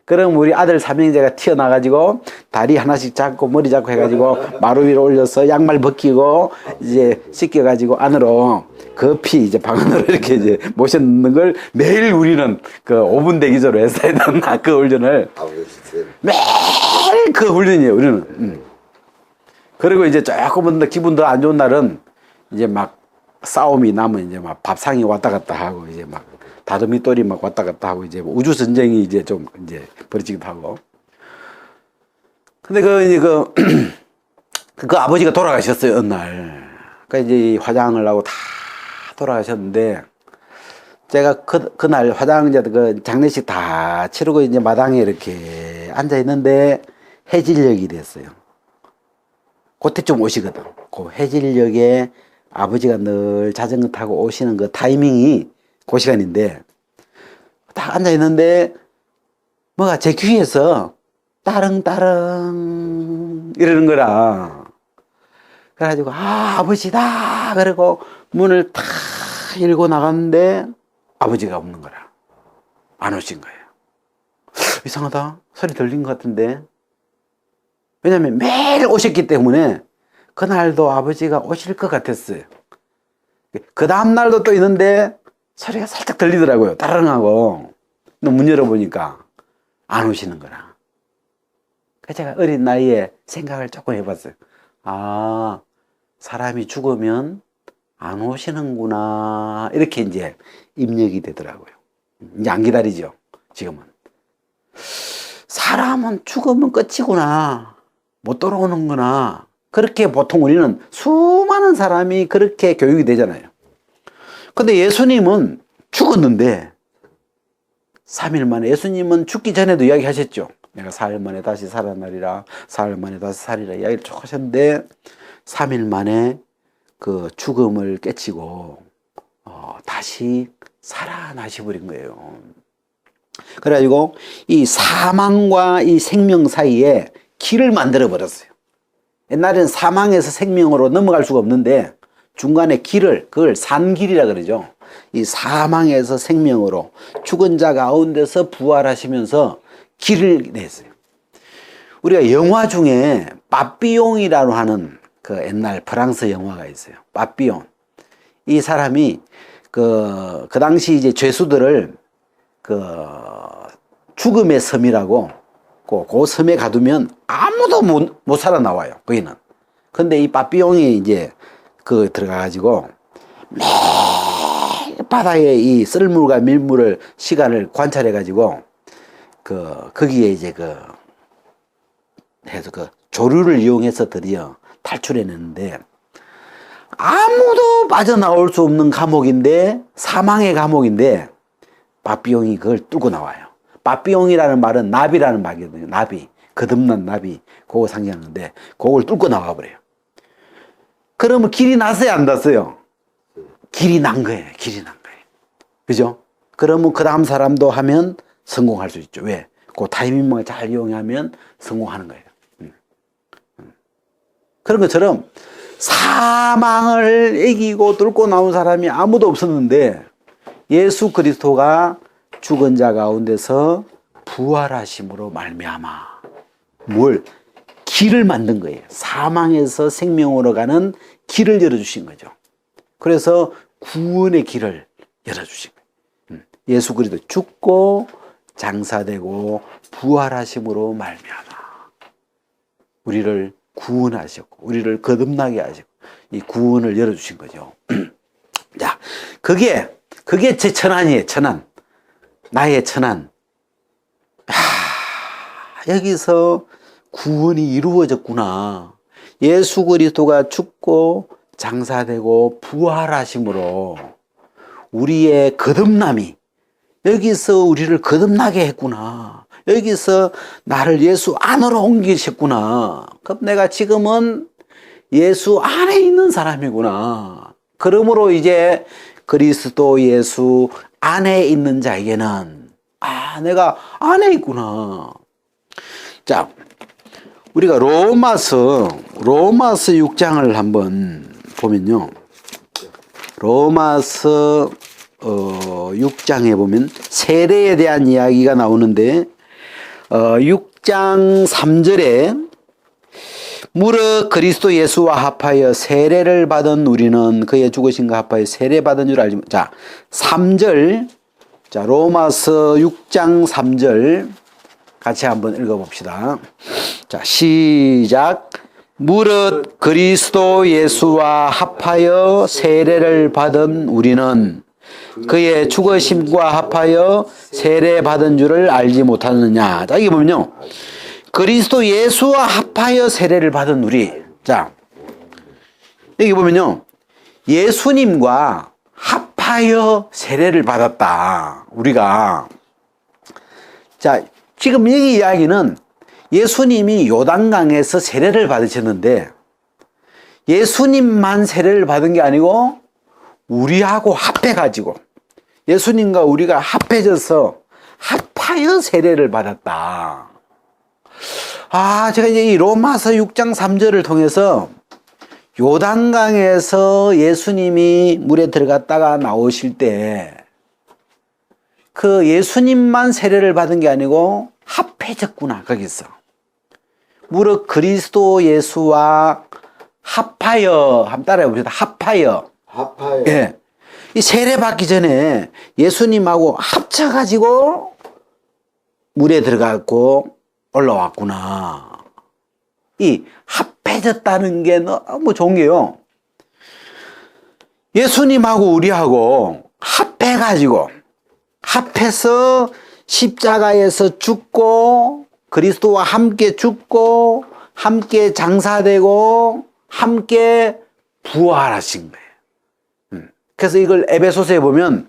그럼 우리 아들 삼형제가 튀어나가지고 다리 하나씩 잡고 머리 잡고 해가지고 마루 위로 올려서 양말 벗기고 이제 씻겨가지고 안으로 급히 이제 방 안으로 이렇게 이제 모셔넣는 걸 매일 우리는 그 5분 대기조로 했어야 된다. 그 훈련을 매일 그 훈련이에요 우리는. 그리고 이제 조금 더 기분 더 안 좋은 날은 이제 막 싸움이 나면 이제 막 밥상이 왔다 갔다 하고 이제 막 다듬이 똘이 막 왔다 갔다 하고 이제 뭐 우주 전쟁이 이제 좀 이제 벌어지기도 하고. 근데 그 아버지가 돌아가셨어요, 어느 날. 그러니까 이제 화장을 하고 다 돌아가셨는데 제가 그날 화장제 그 장례식 다 치르고 이제 마당에 이렇게 앉아 있는데 해질녘이 됐어요. 그때쯤 오시거든. 그 해질녘에 아버지가 늘 자전거 타고 오시는 그 타이밍이 그 시간인데 딱 앉아 있는데 뭐가 제 귀에서 따릉따릉 이러는 거라. 그래가지고 아버지다 그리고 문을 탁 열고 나갔는데 아버지가 없는 거라. 안 오신 거예요. 이상하다. 소리 들린 것 같은데. 왜냐면 매일 오셨기 때문에 그날도 아버지가 오실 것 같았어요. 그 다음날도 또 있는데 소리가 살짝 들리더라고요. 따릉하고. 문 열어보니까 안 오시는 거라. 그래서 제가 어린 나이에 생각을 조금 해봤어요. 아, 사람이 죽으면 안 오시는구나. 이렇게 이제 입력이 되더라고요. 이제 안 기다리죠. 지금은. 사람은 죽으면 끝이구나. 못 돌아오는구나. 그렇게 보통 우리는 수많은 사람이 그렇게 교육이 되잖아요. 근데 예수님은 죽었는데 3일 만에, 예수님은 죽기 전에도 이야기하셨죠. 내가 4일 만에 다시 살아나리라, 4일 만에 다시 살리라 이야기를 쭉 하셨는데 3일 만에 그 죽음을 깨치고 다시 살아나시 버린 거예요. 그래가지고 이 사망과 이 생명 사이에 길을 만들어 버렸어요. 옛날에는 사망에서 생명으로 넘어갈 수가 없는데 중간에 길을, 그걸 산길이라 그러죠. 이 사망에서 생명으로 죽은 자 가운데서 부활하시면서 길을 냈어요. 우리가 영화 중에 빠삐용이라고 하는 그 옛날 프랑스 영화가 있어요. 빠삐용. 이 사람이 그 당시 이제 죄수들을 그 죽음의 섬이라고 그 섬에 가두면 아무도 못 살아나와요. 거기는. 근데 이 빠삐용이 이제 그 들어가가지고 매일 바다에 이 썰물과 밀물을 시간을 관찰해가지고 거기에 이제 해서 조류를 이용해서 드디어 탈출해냈는데 아무도 빠져나올 수 없는 감옥인데 사망의 감옥인데 빠삐용이 그걸 뚫고 나와요. 빠삐용이라는 말은 나비라는 말이거든요. 나비, 거듭난 나비, 그거 상징하는데 그걸 뚫고 나와버려요. 그러면 길이 났어요, 안 났어요? 길이 난 거예요. 길이 난 거예요. 그죠? 그러면 그 다음 사람도 하면 성공할 수 있죠. 왜? 그 타이밍만 잘 이용하면 성공하는 거예요. 그런 것처럼 사망을 이기고 뚫고 나온 사람이 아무도 없었는데 예수 그리스도가 죽은 자 가운데서 부활하심으로 말미암아 뭘? 길을 만든 거예요. 사망에서 생명으로 가는 길을 열어주신 거죠. 그래서 구원의 길을 열어주신 거예요. 예수 그리스도 죽고 장사되고 부활하심으로 말미암아 우리를 구원하셨고 우리를 거듭나게 하셨고 이 구원을 열어주신 거죠. 자, 그게 제 천안이에요. 천안. 나의 천안. 여기서 구원이 이루어졌구나. 예수 그리스도가 죽고 장사되고 부활하심으로 우리의 거듭남이 여기서 우리를 거듭나게 했구나. 여기서 나를 예수 안으로 옮기셨구나. 그럼 내가 지금은 예수 안에 있는 사람이구나. 그러므로 이제 그리스도 예수 안에 있는 자에게는 내가 안에 있구나. 자, 우리가 로마서 6장을 한번 보면요. 로마서 6장에 보면 세례에 대한 이야기가 나오는데 6장 3절에 무릇 그리스도 예수와 합하여 세례를 받은 우리는 그의 죽으심과 합하여 세례받은 줄 알지. 자, 3절. 자, 로마서 6장 3절 같이 한번 읽어봅시다. 자, 시작. 무릇 그리스도 예수와 합하여 세례를 받은 우리는 그의 죽으심과 합하여 세례 받은 줄을 알지 못하느냐. 자, 이게 보면요. 그리스도 예수와 합하여 세례를 받은 우리. 자, 여기 보면요. 예수님과 합하여 세례를 받았다. 우리가. 자, 지금 여기 이야기는 예수님이 요단강에서 세례를 받으셨는데 예수님만 세례를 받은 게 아니고 우리하고 합해가지고 예수님과 우리가 합해져서 합하여 세례를 받았다. 아, 제가 이제 이 로마서 6장 3절을 통해서 요단강에서 예수님이 물에 들어갔다가 나오실 때 그 예수님만 세례를 받은 게 아니고 합해졌구나, 거기서. 무릇 그리스도 예수와 합하여, 한번 따라해 봅시다. 합하여. 합하여. 예. 이 세례 받기 전에 예수님하고 합쳐가지고 물에 들어갔고 올라왔구나. 이 합해졌다는 게 너무 좋은 게요. 예수님하고 우리하고 합해가지고 합해서 십자가에서 죽고 그리스도와 함께 죽고 함께 장사되고 함께 부활하신 거예요. 그래서 이걸 에베소서에 보면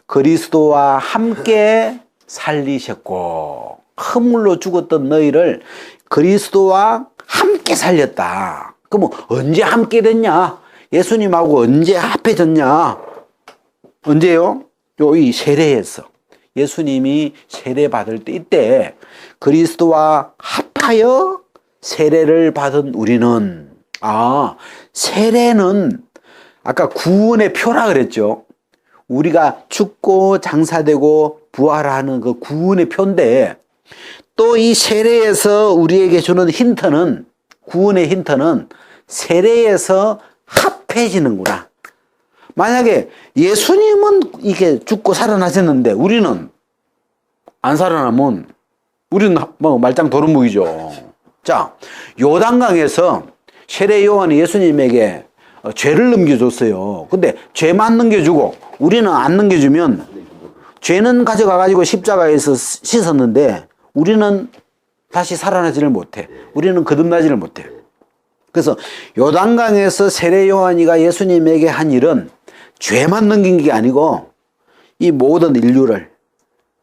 그리스도와 함께 살리셨고 허물로 죽었던 너희를 그리스도와 함께 살렸다. 그럼 언제 함께 됐냐? 예수님하고 언제 합해졌냐? 언제요? 이 세례에서 예수님이 세례 받을 때 이때 그리스도와 합하여 세례를 받은 우리는 세례는 아까 구원의 표라 그랬죠. 우리가 죽고 장사되고 부활하는 그 구원의 표인데 또 이 세례에서 우리에게 주는 힌트는 구원의 힌트는 세례에서 합해지는구나. 만약에 예수님은 이게 죽고 살아나셨는데 우리는 안 살아나면 우리는 뭐 말짱 도루묵이죠. 자, 요단강에서 세례 요한이 예수님에게 죄를 넘겨줬어요. 근데 죄만 넘겨주고 우리는 안 넘겨주면 죄는 가져가가지고 십자가에서 씻었는데 우리는 다시 살아나지를 못해. 우리는 거듭나지를 못해. 그래서 요단강에서 세례 요한이가 예수님에게 한 일은 죄만 넘긴 게 아니고 이 모든 인류를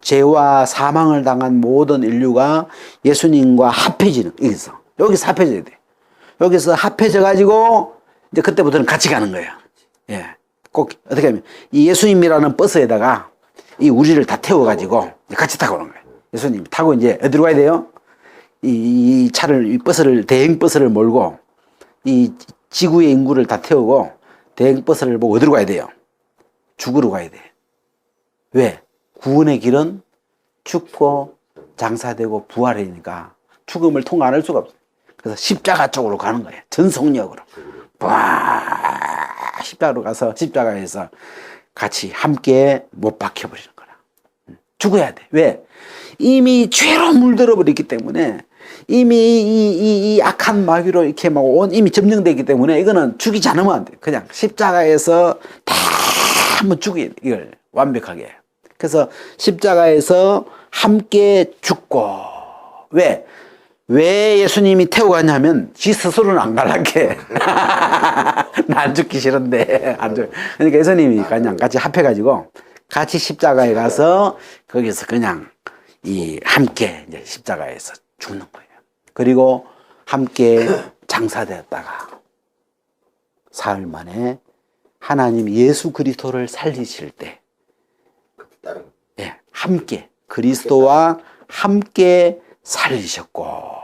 죄와 사망을 당한 모든 인류가 예수님과 합해지는 여기서 합해져야 돼. 여기서 합해져 가지고 이제 그때부터는 같이 가는 거예요. 예, 꼭 어떻게 하면 이 예수님이라는 버스에다가 이 우리를 다 태워 가지고 같이 타고 오는 거예요. 예수님 타고 이제 어디로 가야 돼요? 이 차를 이 버스를 대행 버스를 몰고 이 지구의 인구를 다 태우고 대행 버스를 보고 어디로 가야 돼요? 죽으러 가야 돼. 왜? 구원의 길은 죽고 장사되고 부활이니까 죽음을 통과할 수가 없어요. 그래서 십자가 쪽으로 가는 거예요. 전속력으로. 십자가로 가서 십자가에서 같이 함께 못 박혀버리는 거라. 죽어야 돼. 왜? 이미 죄로 물들어 버렸기 때문에 이미 이 악한 마귀로 이렇게 막 이미 점령되기 때문에 이거는 죽이지 않으면 안 돼. 그냥 십자가에서 다 한번 죽여야 돼. 이걸 완벽하게. 그래서 십자가에서 함께 죽고 왜 예수님이 태워 가냐면 지 스스로는 안 갈란게 나 안 죽기 싫은데 안 죽. 그러니까 예수님이 그냥 같이 합해가지고 같이 십자가에 가서 거기서 그냥 함께 이제 십자가에서 죽는 거예요. 그리고 함께 장사되었다가 사흘 만에 하나님 예수 그리스도를 살리실 때 함께 그리스도와 함께 살리셨고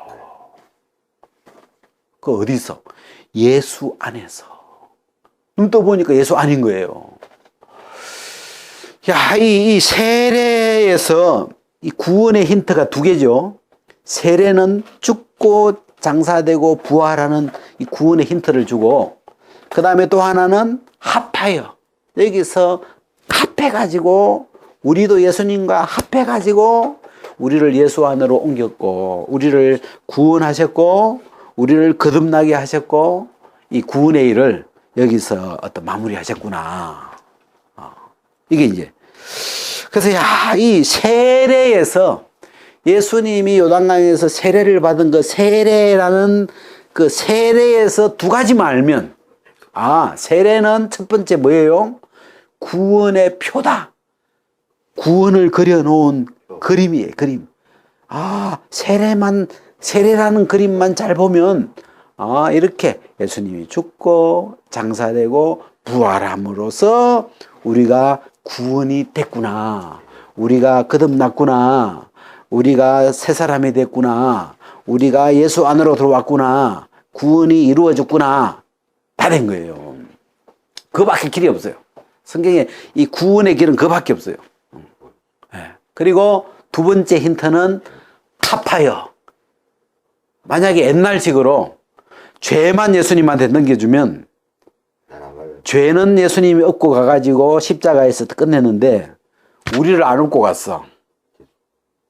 그 어디서? 예수 안에서. 눈 떠보니까 예수 아닌 거예요. 야, 이 세례에서 이 구원의 힌트가 두 개죠. 세례는 죽고 장사되고 부활하는 이 구원의 힌트를 주고 그 다음에 또 하나는 합하여 여기서 합해가지고 우리도 예수님과 합해가지고 우리를 예수 안으로 옮겼고 우리를 구원하셨고 우리를 거듭나게 하셨고 이 구원의 일을 여기서 어떤 마무리하셨구나. 이게 이제 그래서 이 세례에서 예수님이 요단강에서 세례를 받은 그 세례라는 그 세례에서 두 가지만 알면 세례는 첫 번째 뭐예요? 구원의 표다. 구원을 그려놓은 그림이에요. 그림. 세례라는 그림만 잘 보면 이렇게 예수님이 죽고 장사되고 부활함으로써 우리가 구원이 됐구나. 우리가 거듭났구나. 우리가 새 사람이 됐구나. 우리가 예수 안으로 들어왔구나. 구원이 이루어졌구나. 다 된 거예요. 그밖에 길이 없어요. 성경에 이 구원의 길은 그밖에 없어요. 그리고 두 번째 힌트는 합하여. 만약에 옛날식으로 죄만 예수님한테 넘겨주면 죄는 예수님이 업고 가가지고 십자가에서 끝냈는데 우리를 안 업고 갔어.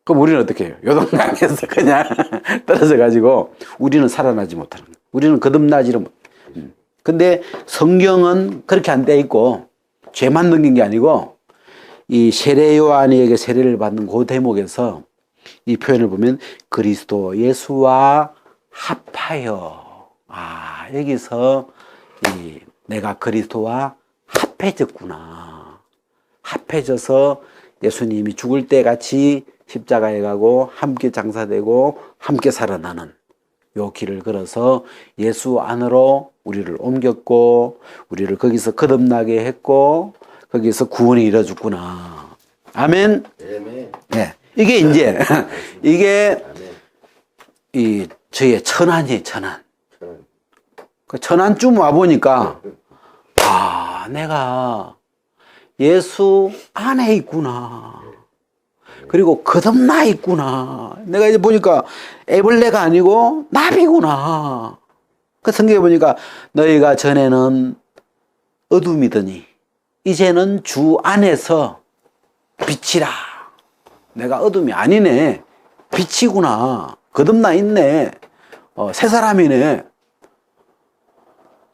그럼 우리는 어떻게 해요? 요동강에서 그냥 떨어져 가지고 우리는 살아나지 못하는 거예요. 우리는 거듭나지를 못. 근데 성경은 그렇게 안 돼 있고 죄만 넘긴 게 아니고 이 세례 요한에게 세례를 받는 그 대목에서 이 표현을 보면 그리스도 예수와 합하여. 여기서 내가 그리스도와 합해졌구나. 합해져서 예수님이 죽을 때 같이 십자가에 가고 함께 장사되고 함께 살아나는 요 길을 걸어서 예수 안으로 우리를 옮겼고 우리를 거기서 거듭나게 했고 거기서 구원이 이루어졌구나. 아멘. 네. 이게 이제 이게 이 저의 천안이에요. 천안. 그 천안쯤 와 보니까 내가 예수 안에 있구나. 그리고 거듭나 있구나. 내가 이제 보니까 애벌레가 아니고 나비구나. 그 성경에 보니까 너희가 전에는 어둠이더니 이제는 주 안에서 빛이라. 내가 어둠이 아니네. 빛이구나. 거듭나 있네. 새 사람이네.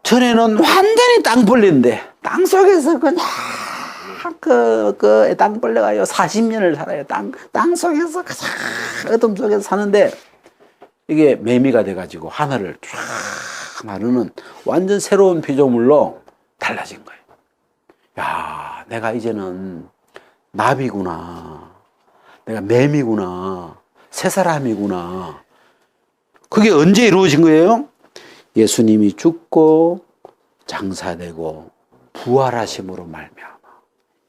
전에는 완전히 땅벌레인데 땅 속에서 그냥 그 땅벌레가 40년을 살아요. 땅 속에서 그냥 어둠 속에서 사는데 이게 매미가 돼가지고 하늘을 쫙 나르는 완전 새로운 피조물로 달라진 거예요. 야, 내가 이제는 나비구나. 내가 매미구나. 새 사람이구나. 그게 언제 이루어진 거예요? 예수님이 죽고 장사되고 부활하심으로 말미암아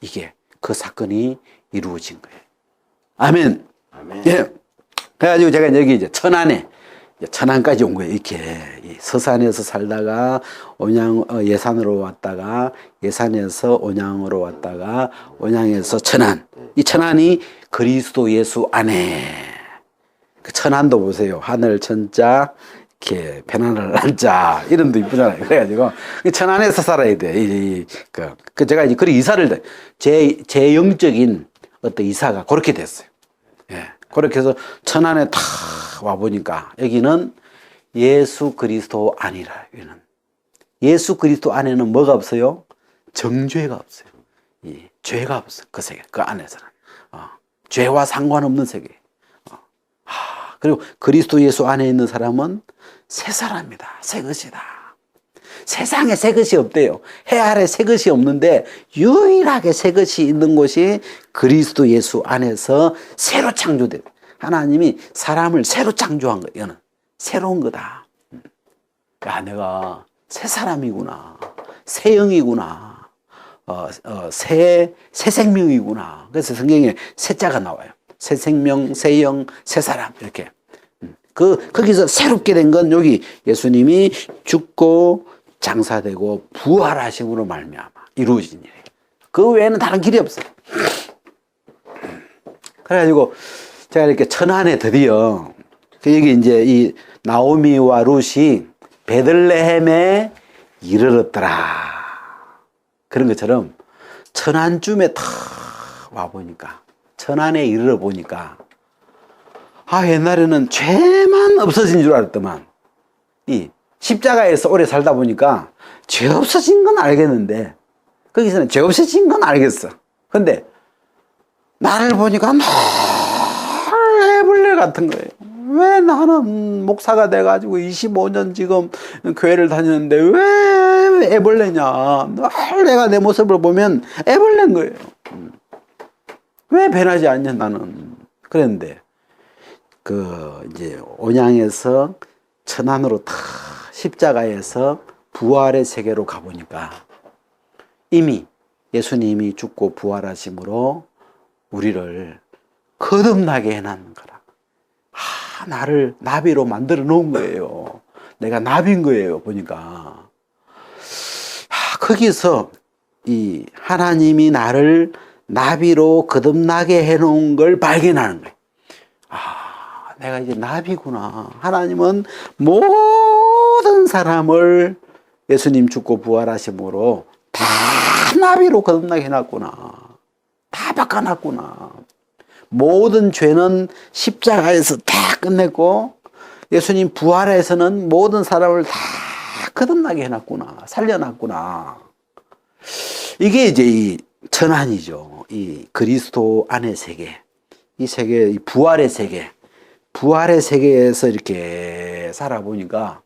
이게 그 사건이 이루어진 거예요. 아멘. 예. 그래가지고 제가 여기 이제 천안까지 온 거예요. 이렇게 서산에서 살다가 예산으로 왔다가 예산에서 온양으로 왔다가 온양에서 천안. 이 천안이 그리스도 예수 안에. 그 천안도 보세요. 하늘 천자. 이렇게 편안할 한자 이름도 이쁘잖아요. 그래가지고 천안에서 살아야 돼. 제가 이제 그리 이사를 제 영적인 어떤 이사가 그렇게 됐어요. 예, 그렇게 해서 천안에 다 와 보니까 여기는 예수 그리스도 안이라. 여기는 예수 그리스도 안에는 뭐가 없어요? 정죄가 없어요. 죄가 없어. 그 세계, 그 안에서는 죄와 상관없는 세계. 그리고 그리스도 예수 안에 있는 사람은 새 사람이다. 새 것이다. 세상에 새 것이 없대요. 해 아래 새 것이 없는데 유일하게 새 것이 있는 곳이 그리스도 예수 안에서 새로 창조된. 하나님이 사람을 새로 창조한 거예요. 이거는 새로운 거다. 야, 내가 새 사람이구나. 새 영이구나. 새 생명이구나. 그래서 성경에 새자가 나와요. 새 생명, 새 영, 새 사람 이렇게. 거기서 새롭게 된 건 여기 예수님이 죽고 장사되고 부활하심으로 말미암아 이루어진 일이에요. 그 외에는 다른 길이 없어요. 그래가지고 제가 이렇게 천안에 드디어 여기 이제 이 나오미와 룻이 베들레헴에 이르렀더라. 그런 것처럼 천안쯤에 탁 와보니까 천안에 이르러 보니까 옛날에는 죄만 없어진 줄 알았더만 이 십자가에서 오래 살다 보니까 죄 없어진 건 알겠는데 거기서는 죄 없어진 건 알겠어. 근데 나를 보니까 늘 애벌레 같은 거예요. 왜 나는 목사가 돼가지고 25년 지금 교회를 다녔는데 왜 애벌레냐. 늘 내가 내 모습을 보면 애벌레인 거예요. 왜 변하지 않냐 나는. 그랬는데 이제 온양에서 천안으로 다 십자가에서 부활의 세계로 가보니까 이미 예수님이 죽고 부활하심으로 우리를 거듭나게 해놨는 거라. 나를 나비로 만들어 놓은 거예요. 내가 나비인 거예요, 보니까. 거기서 이 하나님이 나를 나비로 거듭나게 해놓은 걸 발견하는 거예요. 내가 이제 나비구나. 하나님은 모든 사람을 예수님 죽고 부활하심으로 다 나비로 거듭나게 해놨구나. 다 바꿔놨구나. 모든 죄는 십자가에서 다 끝냈고 예수님 부활에서는 모든 사람을 다 거듭나게 해놨구나. 살려놨구나. 이게 이제 이 전환이죠. 이 그리스도 안의 세계. 이 세계, 이 부활의 세계. 부활의 세계에서 이렇게 살아보니까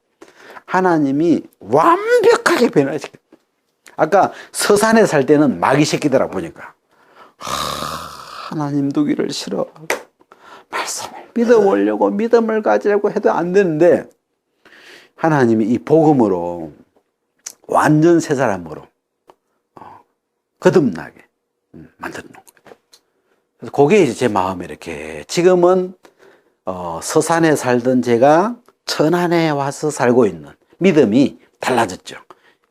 하나님이 완벽하게 변화시켜. 아까 서산에 살 때는 마귀 새끼더라 보니까. 하나님 두기를 싫어. 말씀을 믿어보려고 믿음을 가지려고 해도 안 되는데 하나님이 이 복음으로 완전 새 사람으로 거듭나게 만들어 놓은 거예요. 그래서 그게 이제 제 마음에 이렇게 지금은 서산에 살던 제가 천안에 와서 살고 있는 믿음이 달라졌죠.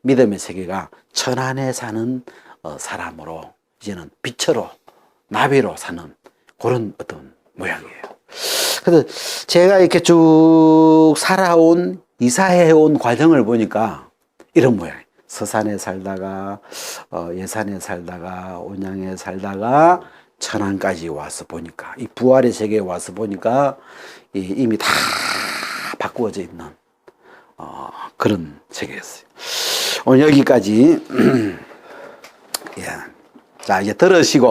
믿음의 세계가 천안에 사는 사람으로 이제는 빛으로 나비로 사는 그런 어떤 모양이에요. 그래서 제가 이렇게 쭉 살아온 이사해온 과정을 보니까 이런 모양이에요. 서산에 살다가 예산에 살다가 온양에 살다가 천안까지 와서 보니까 이 부활의 세계에 와서 보니까 이미 다 바꾸어져 있는 그런 세계였어요. 오늘 여기까지. 예. 자, 이제 들으시고